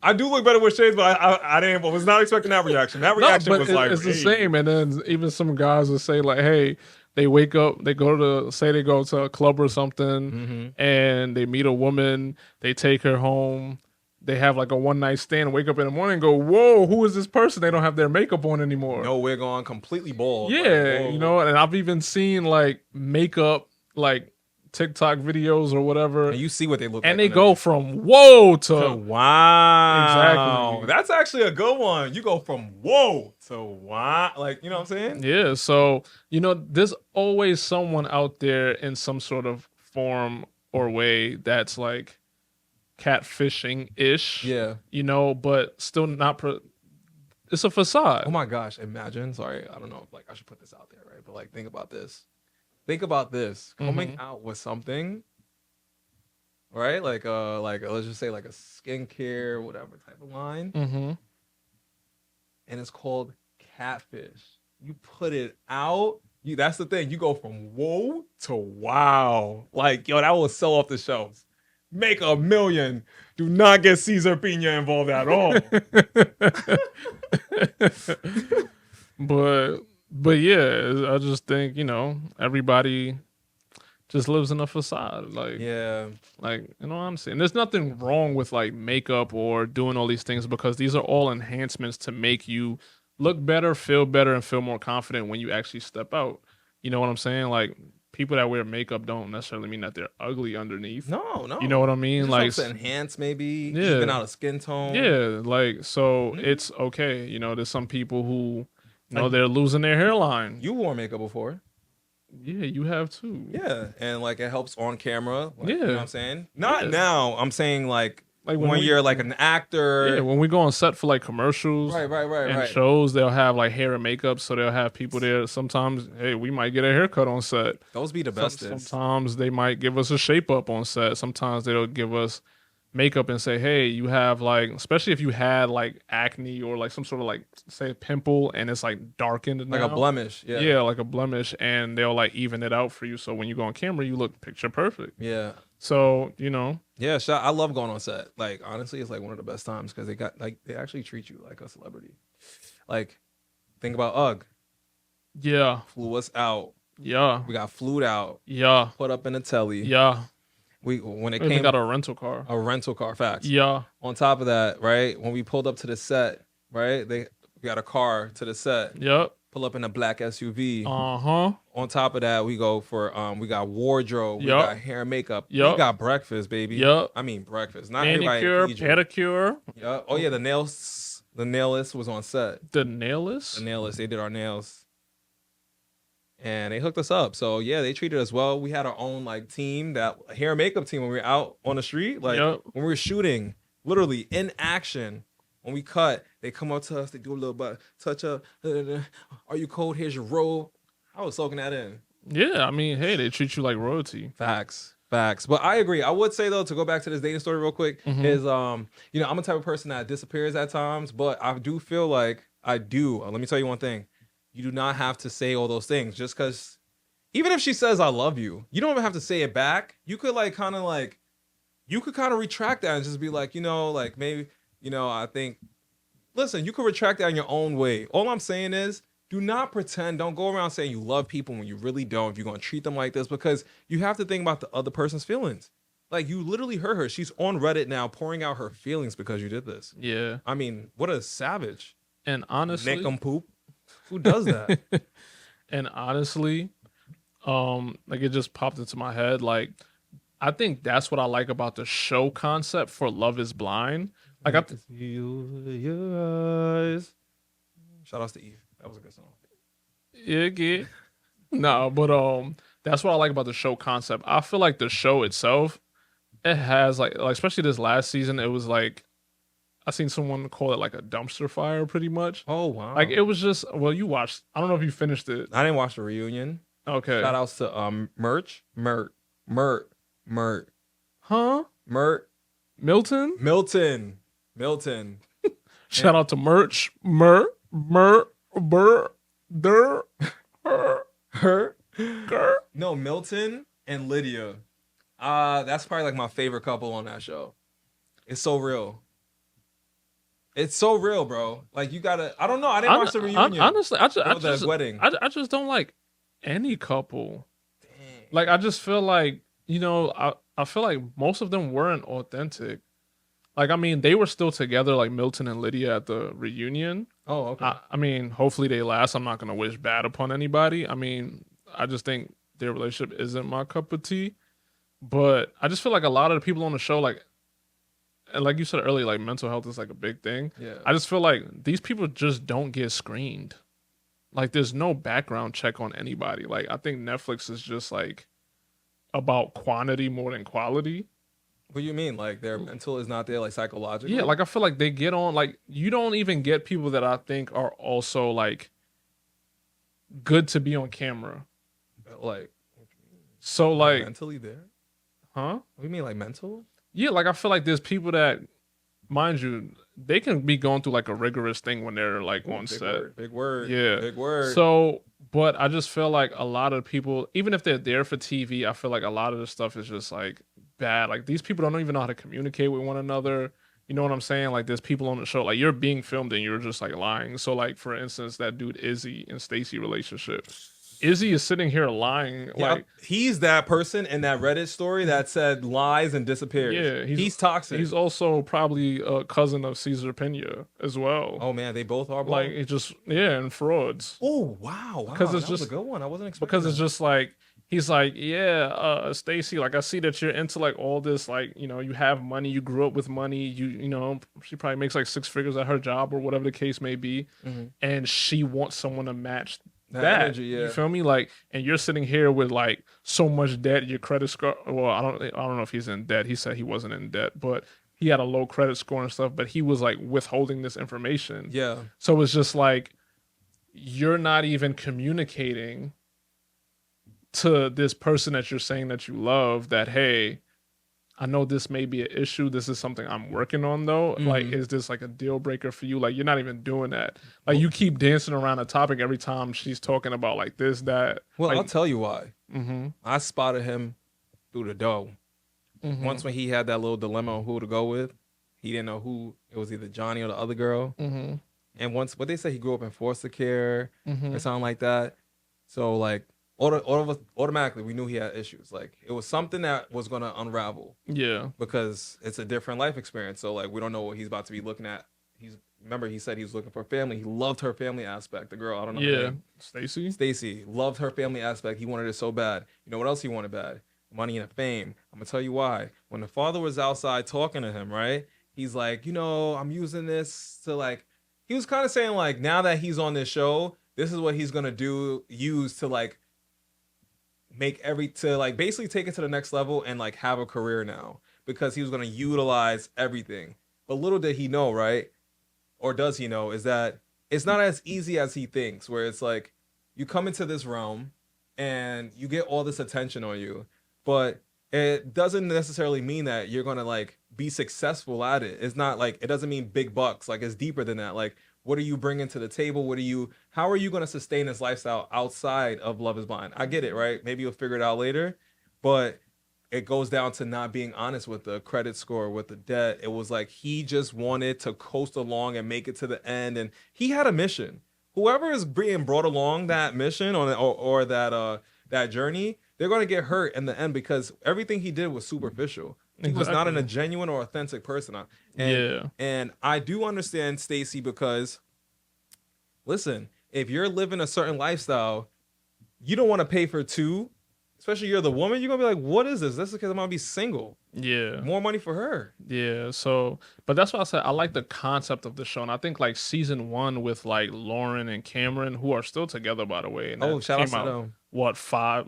I do look better with shades, but I didn't. I was not expecting that reaction. That reaction no, but was like it's the hey. same. And then even some guys will say like, hey, they wake up, they go to a club or something, and they meet a woman, they take her home. They have like a one night stand, wake up in the morning and go, whoa, who is this person? They don't have their makeup on anymore. No wig on, completely bald. Yeah, like, you know, and I've even seen like makeup, like TikTok videos or whatever, and you see what they look and like. they go from whoa to wow. Exactly. That's actually a good one. You go from whoa to wow. Like, you know what I'm saying? yeah. So, there's always someone out there in some sort of form or way that's like catfishing ish. Yeah. But still not. It's a facade. Oh my gosh. Imagine. Sorry. I don't know if like I should put this out there, right? But like think about this. Think about this. Coming out with something, right? Like let's just say like a skincare, whatever type of line. And it's called catfish. You put it out. That's the thing. You go from whoa to wow. Like, yo, that will sell off the shelves. Make $1 million. Do not get Cesar Pina involved at all. But yeah, I just think, everybody just lives in a facade. Like, yeah. like, honestly. And there's nothing wrong with like makeup or doing all these things because these are all enhancements to make you look better, and feel more confident when you actually step out. You know what I'm saying? Like, people that wear makeup don't necessarily mean that they're ugly underneath. No. You know what I mean? It like to enhance maybe, even out a skin tone. Yeah, like so it's okay. There's some people who they're losing their hairline. You wore makeup before. Yeah, you have too. Yeah, and like it helps on camera. Like, yeah, you know what I'm saying? Not now. I'm saying like when you're like an actor. Yeah, when we go on set for like commercials, right. shows, they'll have like hair and makeup, so they'll have people there. Sometimes, hey, we might get a haircut on set. Those be the best. Sometimes they might give us a shape up on set. Sometimes they'll give us makeup and say, hey, you have like, especially if you had like acne or like some sort of like say a pimple and it's like darkened like a blemish. Yeah, like a blemish, and they'll like even it out for you, so when you go on camera you look picture perfect. Yeah. So yeah, I love going on set. Like honestly, it's like one of the best times because they actually treat you like a celebrity. Like think about UGG. Yeah. Flew us out. Yeah. We got flued out. Yeah. Put up in a telly. Yeah. When it we came got a rental car. A rental car, facts. Yeah. On top of that, right? When we pulled up to the set, right? We got a car to the set. Yep. Pull up in a black SUV. Uh-huh. On top of that, we go for we got wardrobe, we got hair and makeup, we got breakfast, baby. Yep. I mean breakfast. Not manicure, pedicure. Yep. Oh yeah, the nailist was on set. The nailist? The nailist. They did our nails. And they hooked us up. So yeah, they treated us well. We had our own like team, that hair and makeup team when we were out on the street. Like when we were shooting, literally in action. When we cut, they come up to us, they do a little bit touch up. Are you cold? Here's your robe. I was soaking that in. Yeah, I mean, hey, they treat you like royalty. Facts. But I agree. I would say though, to go back to this dating story real quick, is I'm a type of person that disappears at times, but I do feel like let me tell you one thing. You do not have to say all those things just because even if she says I love you, you don't even have to say it back. You could kind of retract that and just be like, like maybe, I think, listen, you could retract that in your own way. All I'm saying is do not pretend. Don't go around saying you love people when you really don't, if you're going to treat them like this, because you have to think about the other person's feelings. Like, you literally hurt her. She's on Reddit now pouring out her feelings because you did this. Yeah. I mean, what a savage. And honestly, Nick and poop. Who does that? And honestly, like it just popped into my head. Like, I think that's what I like about the show concept for Love is Blind. Like, I see your eyes. Shout outs to Eve. That was a good song. Yeah. No, but that's what I like about the show concept. I feel like the show itself, it has like especially this last season, it was like I seen someone call it like a dumpster fire, pretty much. Oh wow. Like it was just, well, you watched. I don't know if you finished it. I didn't watch the reunion. Okay. Shout outs to Mert, Huh? Milton. Shout out to Merch, Der, Her. Ger. No, Milton and Lydia. That's probably like my favorite couple on that show. It's so real. It's so real, bro. Like you gotta. I don't know. I didn't watch the reunion. Honestly, The wedding. I just don't like any couple. Dang. Like I just feel like, you know, I feel like most of them weren't authentic. Like I mean, they were still together, like Milton and Lydia at the reunion. Oh, okay. I mean, hopefully they last. I'm not gonna wish bad upon anybody. I mean, I just think their relationship isn't my cup of tea. But I just feel like a lot of the people on the show, like, and like you said earlier, like mental health is like a big thing. Yeah. I just feel like these people just don't get screened. Like there's no background check on anybody. Like I think Netflix is just like about quantity more than quality. What do you mean? Like their mental is not there, like psychologically? Yeah, like I feel like they get on, like you don't even get people that I think are also like good to be on camera. Like, So like, mentally there? huh? What do you mean, like mental? Yeah, like I feel like there's people that, mind you, they can be going through like a rigorous thing when they're like on set. Big word. Yeah. Big word. So, but I just feel like a lot of people, even if they're there for TV, I feel like a lot of the stuff is just like bad. Like these people don't even know how to communicate with one another. You know what I'm saying? Like there's people on the show, like you're being filmed and you're just like lying. So like for instance, that dude Izzy and Stacey relationship. Izzy is sitting here lying. Yeah, Like he's that person in that Reddit story that said lies and disappears. Yeah, he's toxic. He's also probably a cousin of Cesar Pena as well. Oh man, they both are. Like it just and frauds. Oh wow, Because it's that just was a good one. I wasn't expecting. Because it's just like he's like, yeah, Stacey, like I see that you're into like all this, like, you know, you have money, you grew up with money, you know, she probably makes like 6 figures at her job or whatever the case may be, and she wants someone to match that energy, yeah. You feel me? Like, and you're sitting here with like so much debt, your credit score. Well, I don't know if he's in debt. He said he wasn't in debt, but he had a low credit score and stuff. But he was like withholding this information. Yeah. So it's just like you're not even communicating to this person that you're saying that you love that, hey, I know this may be an issue. This is something I'm working on though. Like, is this like a deal breaker for you? Like, you're not even doing that. Like, you keep dancing around a topic every time she's talking about like this, that. Well, like, I'll tell you why. I spotted him through the dough. Once when he had that little dilemma on who to go with, he didn't know who. It was either Johnny or the other girl. And once, what they say, he grew up in foster care or something like that. So like, automatically we knew he had issues. Like it was something that was gonna unravel. Yeah. Because it's a different life experience. So like we don't know what he's about to be looking at. Remember he said he was looking for family. He loved her family aspect. The girl, I don't know. Yeah. Stacey loved her family aspect. He wanted it so bad. You know what else he wanted bad? Money and fame. I'm gonna tell you why. When the father was outside talking to him, right? He's like, you know, I'm using this to like. He was kind of saying like, now that he's on this show, this is what he's gonna use to like basically take it to the next level and like have a career now, because he was going to utilize everything. But little did he know, right? Or does he know, is that it's not as easy as he thinks, where it's like you come into this realm and you get all this attention on you, but it doesn't necessarily mean that you're going to like be successful at it. It's not like, it doesn't mean big bucks. Like it's deeper than that. Like, what are you bringing to the table? How are you going to sustain this lifestyle outside of Love is Blind? I get it, right? Maybe you'll figure it out later, but it goes down to not being honest with the credit score, with the debt. It was like he just wanted to coast along and make it to the end, and he had a mission. Whoever is being brought along that mission or that journey, they're going to get hurt in the end, because everything he did was superficial. He was not a genuine or authentic person. And I do understand Stacey, because listen, if you're living a certain lifestyle, you don't want to pay for two, especially you're the woman. You're going to be like, what is this? This is because I'm going to be single. Yeah. More money for her. Yeah. So, but that's why I said I like the concept of the show. And I think like season 1 with like Lauren and Cameron, who are still together, by the way. And shout out to them. What, 5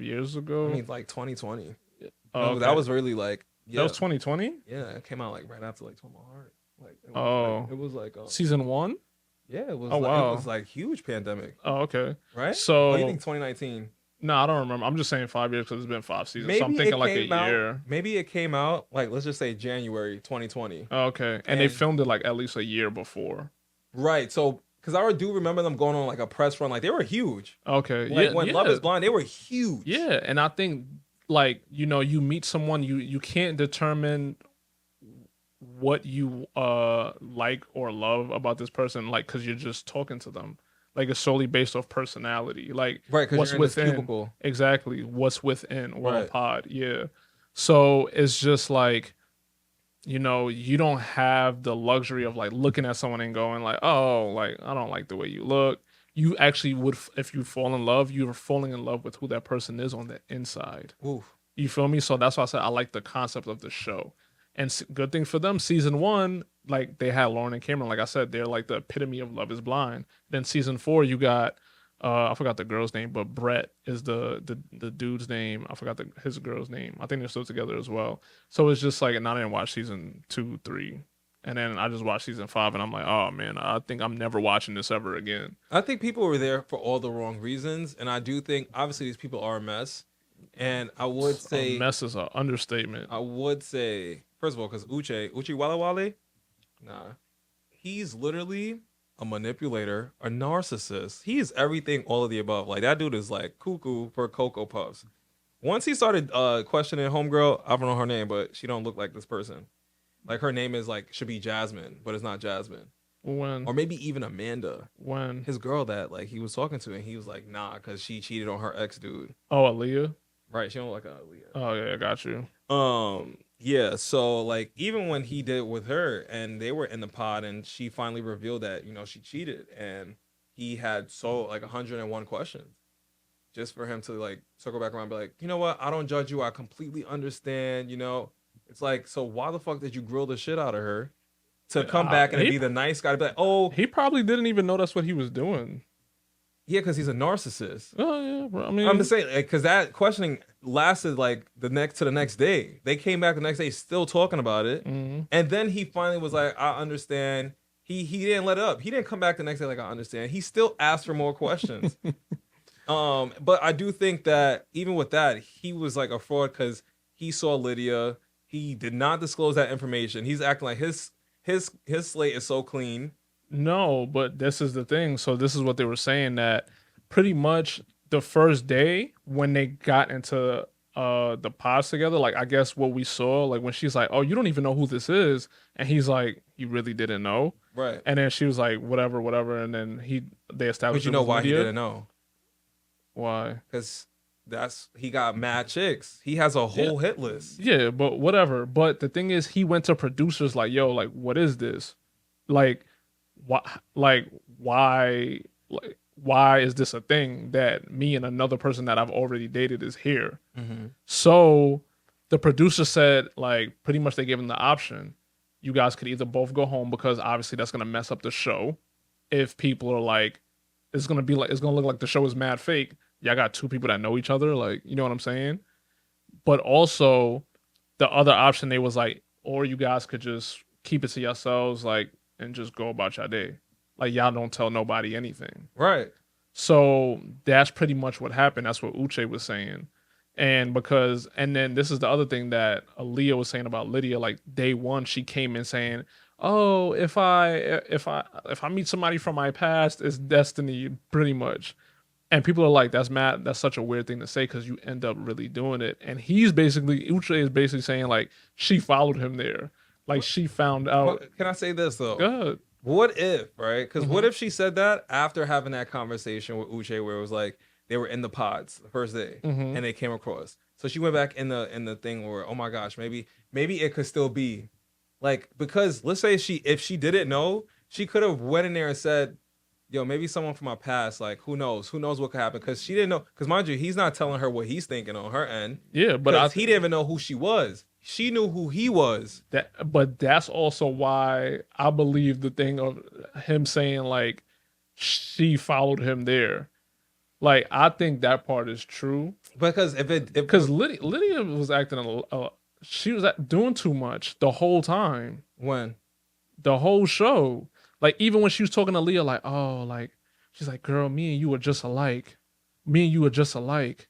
years ago? I mean, like 2020. Oh, okay. That was really like, that was 2020? Yeah, it came out like right after like Tom Heart. Like Oh, it was like season 1. yeah, Oh it wow. was like huge pandemic, Oh okay. right? What do you think So 2019? no, I don't remember. I'm just saying 5 years because it's been 5 seasons. So I'm Maybe thinking it like a came out. year. Maybe it came out like let's just say January 2020. Oh, okay, and they And filmed it like at least a year before. right, so because I do remember them going on like a press run, like they were huge. Okay, Like yeah, when Love yeah, Is Blind, they were huge. yeah. And I think like you meet someone, you can't determine what you like or love about this person like because you're just talking to them. Like it's solely based off personality, like Right, because what's you're in this within. cubicle. Exactly, what's within. Well, a Right. pod, yeah. So it's just like you don't have the luxury of like looking at someone and going like, oh, like I don't like the way you look. You actually would, if you fall in love, you're falling in love with who that person is on the inside. Oof. You feel me? So that's why I said I like the concept of the show. And good thing for them, season 1, like they had Lauren and Cameron. Like I said, they're like the epitome of Love Is Blind. Then season 4, you got I forgot the girl's name, but Brett is the dude's name. I forgot his girl's name. I think they're still together as well. So it's just like, and I didn't watch season 2, 3, and then I just watched season 5, and I'm like, oh man, I think I'm never watching this ever again. I think people were there for all the wrong reasons, and I do think obviously these people are a mess. And I would A say, mess is an understatement. first of all, because Uche Wale Wale, nah, he's literally a manipulator, a narcissist. He is everything, all of the above. Like that dude is like cuckoo for Cocoa Puffs. Once he started questioning homegirl, I don't know her name, but she don't look like this person. Like her name is like should be Jasmine, but it's not Jasmine. When Or maybe even Amanda, when his girl that like he was talking to, and he was like, nah, because she cheated on her ex dude. oh, Aaliyah. Right? She don't like Aaliyah. Oh yeah, I got you. Yeah, so like even when he did with her and they were in the pod and she finally revealed that, she cheated and he had so like 101 questions just for him to like circle back around and be like, you know what? I don't judge you. I completely understand. It's like, so why the fuck did you grill the shit out of her to come back and he be the nice guy to be like, oh, He probably didn't even know that's what he was doing. yeah, because he's a narcissist. Oh yeah, bro. I mean, I'm just saying, because that questioning lasted like the next day. They came back the next day still talking about it, mhm. and then he finally was like, "I understand." He didn't let it up. He didn't come back the next day like, "I understand." He still asked for more questions. But I do think that even with that, he was like a fraud because he saw Lydia. He did not disclose that information. He's acting like his slate is so clean. No, but this is the thing. So this is what they were saying, that pretty much the first day when they got into the pods together, like I guess what we saw, like when she's like, "Oh, you don't even know who this is," and he's like, "You really didn't know?" Right. And then she was like, "Whatever, whatever," and then they But established. you it know was why he Lydia. didn't know? Why? Because he got mad chicks. He has a whole hit list. Yeah, but whatever. But the thing is, he went to producers like, "Yo, like, what is this? Like, why? Like, why? Like, why is this a thing that me and another person that I've already dated is here?" Mm-hmm. So the producer said, like, pretty much they gave him the option. You guys could either both go home because obviously that's gonna mess up the show. If people are like, it's gonna look like the show is mad fake. Y'all got two people that know each other, like, you know what I'm saying? But also the other option, they was like, or you guys could just keep it to yourselves, like, and just go about your day. Like, y'all don't tell nobody anything. Right. So that's pretty much what happened. That's what Uche was saying. And then this is the other thing that Aaliyah was saying about Lydia. Like day one, she came in saying, "Oh, if I meet somebody from my past, it's destiny, pretty much." And people are like, "That's mad. That's such a weird thing to say because you end up really doing it." And Uche is basically saying like she followed him there, like she found out. Can I say this though? Good. What if, right? Because what Mhm. if she said that after having that conversation with Uche, where it was like they were in the pods the first day Mhm. and they came across. So she went back in the thing where, oh my gosh, maybe it could still be like, because let's say if she didn't know, she could have went in there and said, yo, maybe someone from my past, like who knows what could happen, because she didn't know, because mind you, he's not telling her what he's thinking on her end. Yeah, but he didn't even know who she was. She knew who he was. But that's also why I believe the thing of him saying like she followed him there. Like I think that part is true Because because Lydia was acting she was doing too much the whole time. when The whole show. Like even when she was talking to Leah, like, oh, like she's like, girl, me and you are just alike. Me and you are just alike.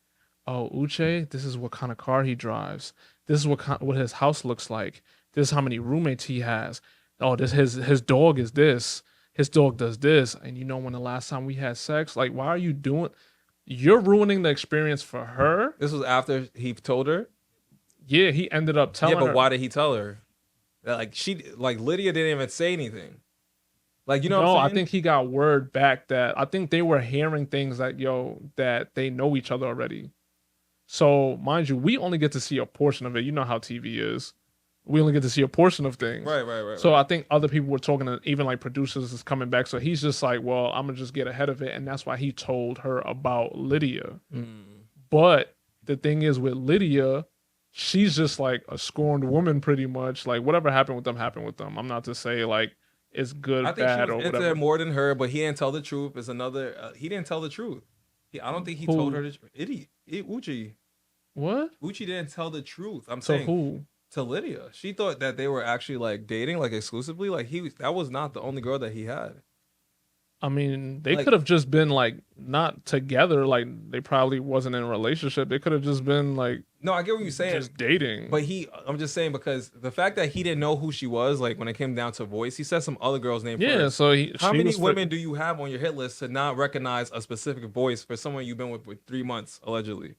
Oh, Uche, this is what kind of car he drives. This is what his house looks like. This is how many roommates he has. Oh, this his dog is this. His dog does this. And you know when the last time we had sex? Like, why are you doing? You're ruining the experience for her. This was after he told her. Yeah, he ended up telling her. Yeah, but why did he tell her? Like Lydia didn't even say anything. Like, you know No, what I'm I saying? think he got word back that I think they were hearing things that they know each other already. So mind you, we only get to see a portion of it. You know how TV is. We only get to see a portion of things. Right. So I think other people were talking to even like producers is coming back. So he's just like, well, I'm gonna just get ahead of it. And that's why he told her about Lydia. But the thing is with Lydia, she's just like a scorned woman pretty much. Like whatever happened with them happened with them. I'm not to say like it's good, I think bad, she or was into whatever. it more than her, but he didn't tell the truth. It's another. He didn't tell the truth. I don't think he Who? told her the truth. Uchi. What? Uchi didn't tell the truth. I'm So saying who? to Lydia. She thought that they were actually like dating, like exclusively. Like that was not the only girl that he had. I mean, they Like- could have just been like not together. Like they probably wasn't in a relationship. They could have just been like No, I get what you're saying. just dating. But I'm just saying because the fact that he didn't know who she was, like when it came down to voice, he said some other girl's name yeah, first. so How she many was women do you have on your hit list to not recognize a specific voice for someone you've been with for 3 months, allegedly?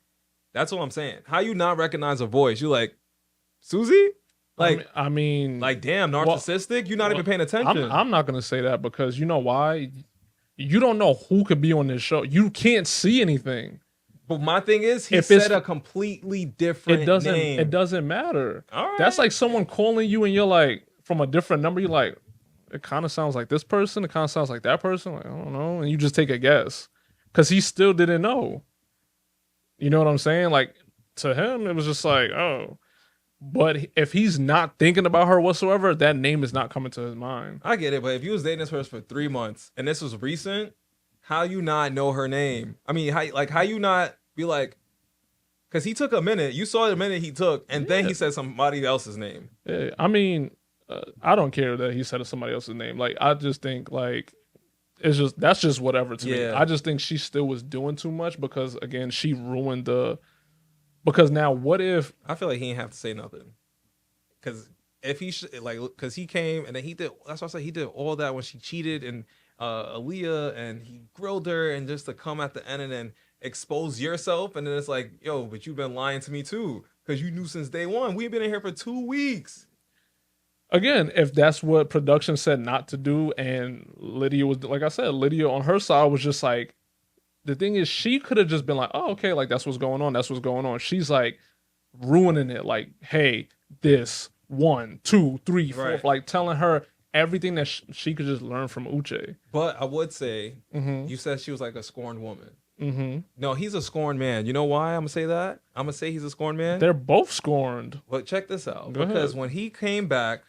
That's what I'm saying. How you not recognize a voice? You like, Susie? Like, I mean, like damn, narcissistic? You're not even paying attention. I'm not gonna say that because you know why? You don't know who could be on this show. You can't see anything. But my thing is, he If it's- said a completely different name. It doesn't matter. All right. That's like someone calling you and you're like from a different number. You're like, it kind of sounds like this person. It kind of sounds like that person. Like, I don't know, and you just take a guess because he still didn't know. You know what I'm saying? Like to him, it was just like, oh. But if he's not thinking about her whatsoever, that name is not coming to his mind. I get it, but if you was dating this person for 3 months and this was recent, how you not know her name? I mean, how you not be like, because he took a minute. You saw the minute he took, and then he said somebody else's name. Yeah, I mean, I don't care that he said somebody else's name. Like, I just think like that's just whatever to me. Yeah. I just think she still was doing too much because again, she ruined the. Because now, what if? I feel like he didn't have to say nothing, because if he because he came and then he did. That's why I said he did all that when she cheated and Aaliyah, and he grilled her, and just to come at the end and then expose yourself, and then it's like, yo, but you've been lying to me too, because you knew since day one. We've been in here for 2 weeks. Again, if that's what production said not to do, and Lydia was like I said, Lydia on her side was just like. The thing is, she could have just been like, oh, okay, like that's what's going on. That's what's going on. She's like ruining it. Like, hey, this 1, 2, 3, 4, Right. like telling her everything that she could just learn from Uche. But I would say, Mm-hmm. you said she was like a scorned woman. Mm-hmm. No, he's a scorned man. You know why I'm gonna say that? I'm gonna say he's a scorned man. They're both scorned. But check this out. Go Because ahead. when he came back,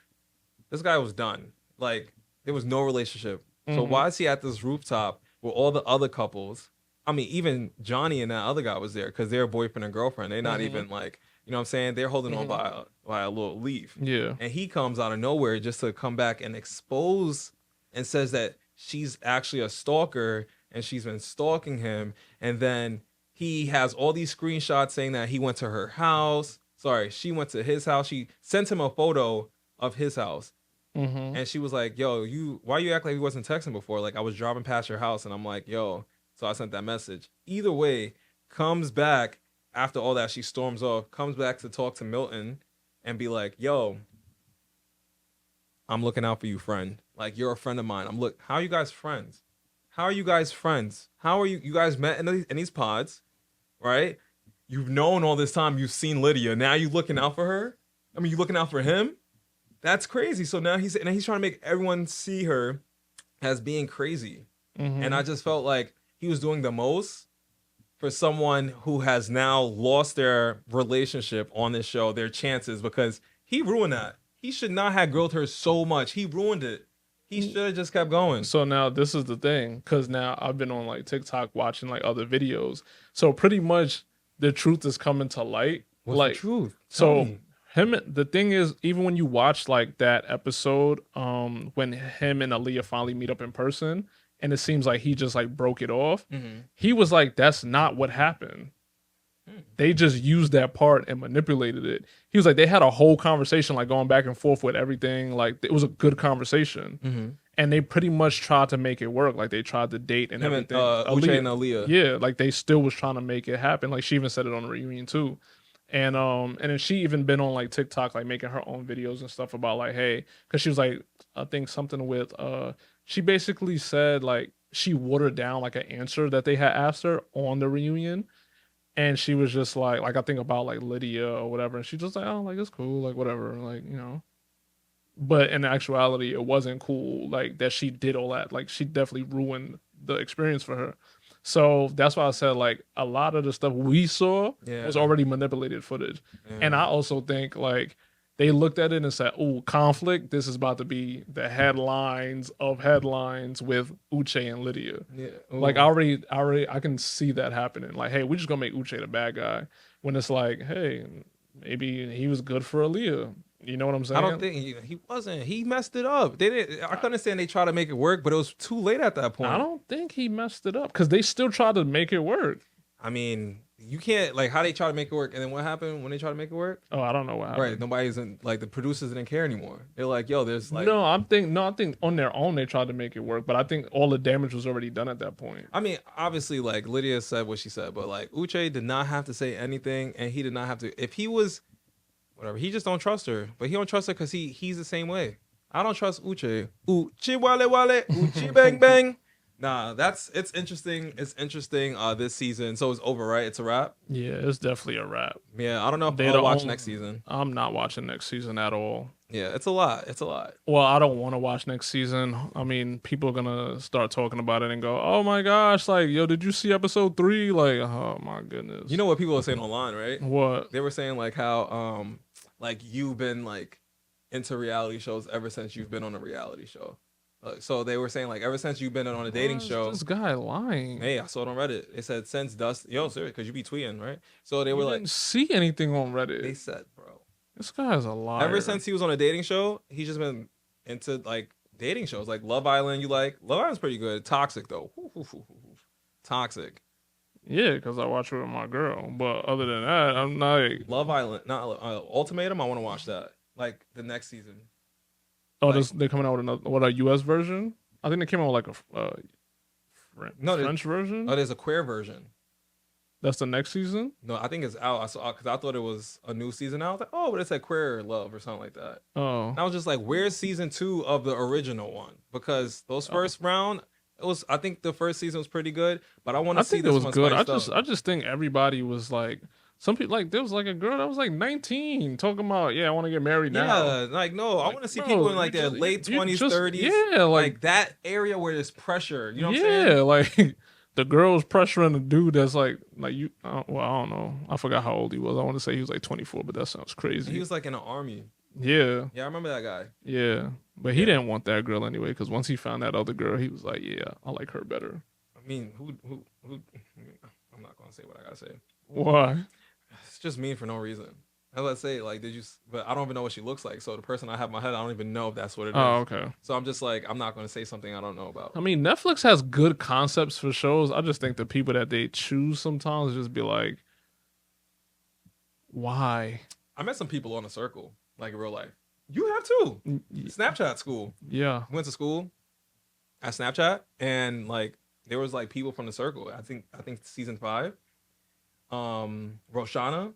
this guy was done. Like, there was no relationship. So Mhm. why is he at this rooftop with all the other couples? I mean, even Johnny and that other guy was there because they're boyfriend and girlfriend. They're not Mhm. even like, you know what I'm saying? They're holding on by a little leaf. Yeah. And he comes out of nowhere just to come back and expose and says that she's actually a stalker and she's been stalking him. And then he has all these screenshots saying that he went to her house. Sorry, she went to his house. She sent him a photo of his house. Mm-hmm. And she was like, yo, why you act like you wasn't texting before? Like, I was driving past your house and I'm like, yo. So I sent that message. Either way, comes back after all that, she storms off, comes back to talk to Milton and be like, yo, I'm looking out for you, friend. Like, you're a friend of mine. How are you guys friends? How are you guys friends? How are you guys met in these pods, right? You've known all this time. You've seen Lydia. Now you looking out for her? I mean, you looking out for him? That's crazy. So now he's trying to make everyone see her as being crazy. Mm-hmm. And I just felt like he was doing the most for someone who has now lost their relationship on this show, their chances, because he ruined that. He should not have grilled her so much. He ruined it. He should have just kept going. So now this is the thing, because now I've been on like TikTok watching like other videos. So pretty much the truth is coming to light. What's like the truth? so Tell me. The thing is, even when you watch like that episode, when him and Aaliyah finally meet up in person, and it seems like he just like broke it off, he was like, "That's not what happened. They just used that part and manipulated it." He was like, they had a whole conversation, like going back and forth with everything. Like it was a good conversation, and they pretty much tried to make it work. Like they tried to date and Him everything. and Uche and Aaliyah. Yeah, like they still was trying to make it happen. Like she even said it on the reunion too. And then she even been on like TikTok, like making her own videos and stuff about like, hey, because she was like, I think something with she basically said like she watered down like an answer that they had asked her on the reunion, and she was just like I think about like Lydia or whatever, and she's just like, oh, like it's cool, like whatever, like you know. But in actuality, it wasn't cool, like that she did all that. Like she definitely ruined the experience for her. So that's why I said like a lot of the stuff we saw was already manipulated footage. And I also think like they looked at it and said, "Oh, conflict. This is about to be the headlines of headlines with Uche and Lydia." Yeah. Like I can see that happening. Like, hey, we're just gonna make Uche the bad guy when it's like, hey, maybe he was good for Aaliyah. You know what I'm saying? I don't think he wasn't. He messed it up. They didn't. I can understand they tried to make it work, but it was too late at that point. I don't think he messed it up because they still tried to make it work. I mean, you can't like how they try to make it work, and then what happened when they try to make it work? Oh, I don't know what happened. Right, nobody's in like the producers didn't care anymore. They're like, yo, there's like I think on their own they tried to make it work, but I think all the damage was already done at that point. I mean, obviously, like Lydia said what she said, but like Uche did not have to say anything, and he did not have to. If he was whatever, he just don't trust her. But he don't trust her because he's the same way. I don't trust Uche. Uche wale wale, Uche bang bang. Nah, it's interesting. It's interesting this season. So it's over, right? It's a wrap? Yeah, it's definitely a wrap. Yeah, I don't know if I'll watch next season. I'm not watching next season at all. Yeah, it's a lot. It's a lot. Well, I don't want to watch next season. I mean, people are gonna start talking about it and go, "Oh my gosh, like, yo, did you see episode 3?" Like, oh my goodness. You know what people are saying online, right? What? They were saying like how like you've been like into reality shows ever since you've been on a reality show. So they were saying like ever since you've been on a dating show. This guy lying. Hey, I saw it on Reddit. It said since Dustin. Yo, serious, because you be tweeting, right? So they were like, didn't see anything on Reddit. They said, bro, this guy is a liar. ever since he was on a dating show, he's just been into like dating shows, like Love Island. You like Love Island's pretty good. Toxic though, toxic. Yeah, because I watch it with my girl. But other than that, I'm not. Love Island, not Ultimatum. I want to watch that. Like the next season. Oh, like, they're coming out with another a US version? I think they came out with like a French version. Oh, there's a queer version. That's the next season? No, I think it's out. I saw because I thought it was a new season. I was like, oh, but it's like queer love or something like that. Oh, and I was just like, where's season 2 of the original one? Because those first round, it was. I think the first season was pretty good, but I want to see this one. I think it was good. I just think everybody was like. Some people like there was like a girl that was like 19 talking about I want to get married now. Yeah, like no, I want to see people in like their late 20s, 30s. Yeah, like that area where there's pressure. You know what I'm saying? Yeah, like the girl's pressuring the dude that's like you. Well, I don't know. I forgot how old he was. I want to say he was like 24, but that sounds crazy. He was like in the army. Yeah. Yeah, I remember that guy. Yeah, but he didn't want that girl anyway because once he found that other girl, he was like, yeah, I like her better. I mean, who? I'm not gonna say what I gotta say. Why? It's just mean for no reason. I let's say like, did you? But I don't even know what she looks like. So the person I have in my head, I don't even know if that's what it is. Oh, okay. So I'm just like, I'm not going to say something I don't know about. I mean, Netflix has good concepts for shows. I just think the people that they choose sometimes just be like, why? I met some people on a circle, like in real life. You have too. Snapchat school. Yeah. Went to school at Snapchat, and like there was like people from the circle. I think season 5. Roshana.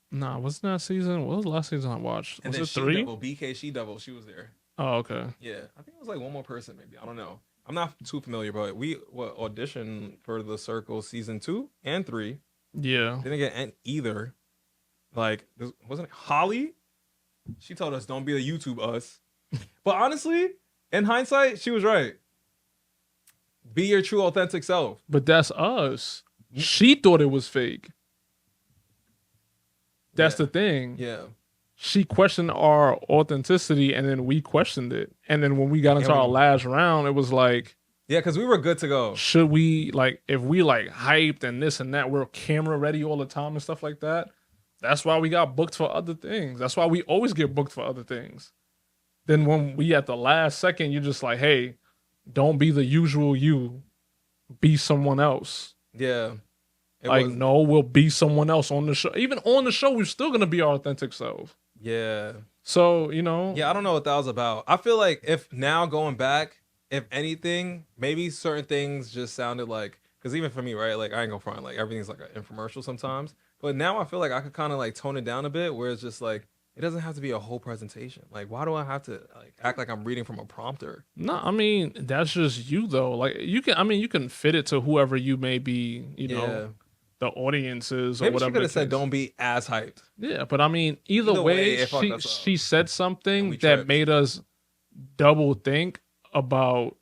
Nah, wasn't that season? What was the last season I watched? And was then it 3? BK She Devil, she was there. Oh, okay. Yeah, I think it was like one more person, maybe. I don't know. I'm not too familiar, but we auditioned for the Circle season 2 and 3. Yeah. Didn't get either. Like, wasn't it Holly? She told us don't be a YouTube us. But honestly, in hindsight, she was right. Be your true, authentic self. But that's us. She thought it was fake. That's the thing. Yeah. She questioned our authenticity, and then we questioned it. And then when we got into our last round, it was like, yeah, because we were good to go. Should we, like, if we like hyped and this and that, we're camera ready all the time and stuff like that, That's why we got booked for other things. That's why we always get booked for other things. Then when we at the last second, you're just like, hey, don't be the usual you. Be someone else. Yeah. No, we'll be someone else on the show. Even on the show, we're still gonna be our authentic self. Yeah. So, Yeah, I don't know what that was about. I feel like if now going back, if anything, maybe certain things just sounded like, because even for me, right? Like, I ain't gonna front, like, everything's like an infomercial sometimes. But now I feel like I could kind of like tone it down a bit where it's just like, it doesn't have to be a whole presentation. Like, why do I have to like act like I'm reading from a prompter? no, I mean, that's just you though. Like you can fit it to whoever you may be, Yeah. the audiences or Maybe whatever. she could have the said, case. "Don't be as hyped." Yeah, but I mean, either way, it fucked us up. she said And something we that tripped. made us double think about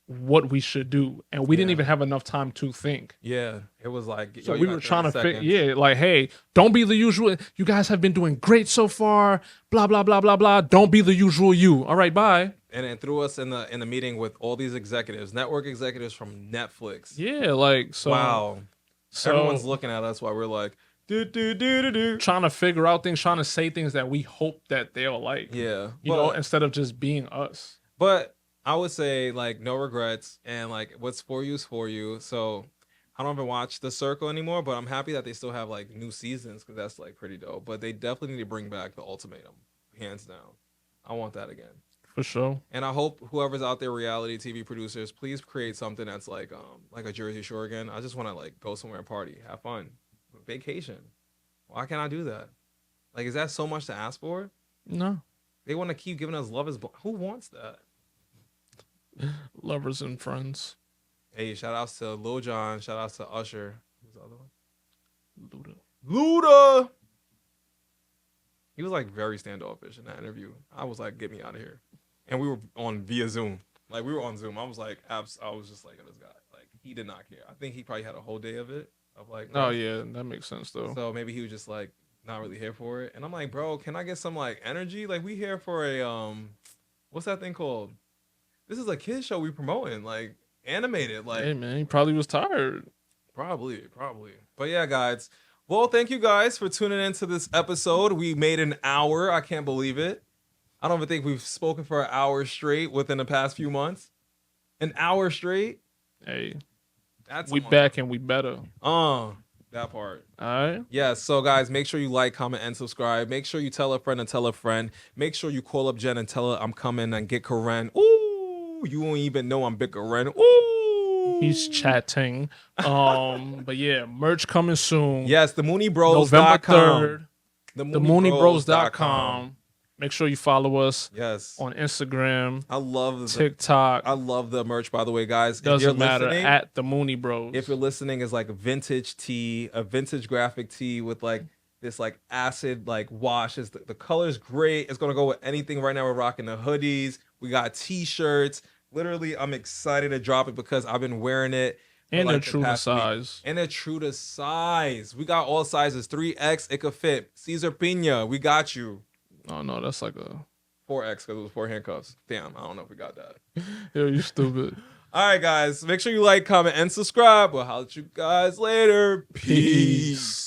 what we should do, and we didn't Yeah. even have enough time to think. Yeah, it was like, So yo, we you were got trying to 30 figure, seconds. yeah, like, hey, don't be the usual. You guys have been doing great so far. Blah blah blah blah blah. Don't be the usual you. All right, bye. And it threw us in the meeting with all these executives, network executives from Netflix. Yeah, like so. Wow. So Everyone's looking at us while we're like, do. trying to figure out things, trying to say things that we hope that they'll like. Yeah. You know, instead of just being us. But I would say like no regrets, and like what's for you is for you. So I don't even watch The Circle anymore, but I'm happy that they still have like new seasons because that's like pretty dope. But they definitely need to bring back The Ultimatum, hands down. I want that again. For sure. And I hope whoever's out there, reality TV producers, please create something that's like a Jersey Shore again. I just want to like go somewhere and party, have fun, vacation. Why can't I do that? Like, is that so much to ask for? No. They want to keep giving us Love Is Blind. Who wants that? Lovers and friends. Hey, shout outs to Lil Jon. Shout outs to Usher. Who's the other one? Luda. Luda. He was like very standoffish in that interview. I was like, get me out of here. And we were on via Zoom. Like we were on Zoom. I was like, I was just like, this guy. Like he did not care. I think he probably had a whole day of it. Of like, Oh yeah, that makes sense though. So maybe he was just like not really here for it. And I'm like, bro, can I get some like energy? Like we here for a what's that thing called? This is a kid show we promoting, like animated. Like Hey man, he probably was tired. Probably. But yeah, guys. Well, thank you guys for tuning into this episode. We made an hour. I can't believe it. I don't even think we've spoken for an hour straight within the past few months. An hour straight? Hey, That's we back and we better. That part. All right. Yeah, so guys, make sure you like, comment, and subscribe. Make sure you tell a friend and tell a friend. Make sure you call up Jen and tell her I'm coming and get Karen. Ooh, you won't even know I'm Big Karen. Ooh. He's chatting. But yeah, merch coming soon. Yes, the Mooney November 3rd. The Mooney-Bros.com. Make sure you follow us. Yes. On Instagram. I love TikTok. I love the merch, by the way, guys. Doesn't matter. At the Mooney Bros. If you're listening, is like a vintage tee, a vintage graphic tee with like this like acid like wash. Is the color's great. It's gonna go with anything. Right now we're rocking the hoodies. We got t-shirts. Literally, I'm excited to drop it because I've been wearing it. And like they're true to size. And they're true to size. We got all sizes. 3X, it could fit. Caesar Pina, we got you. Oh no, that's like a 4X because it was 4 handcuffs. Damn, I don't know if we got that. Yo, you stupid. All right, guys. Make sure you like, comment, and subscribe. We'll holler at you guys later. Peace.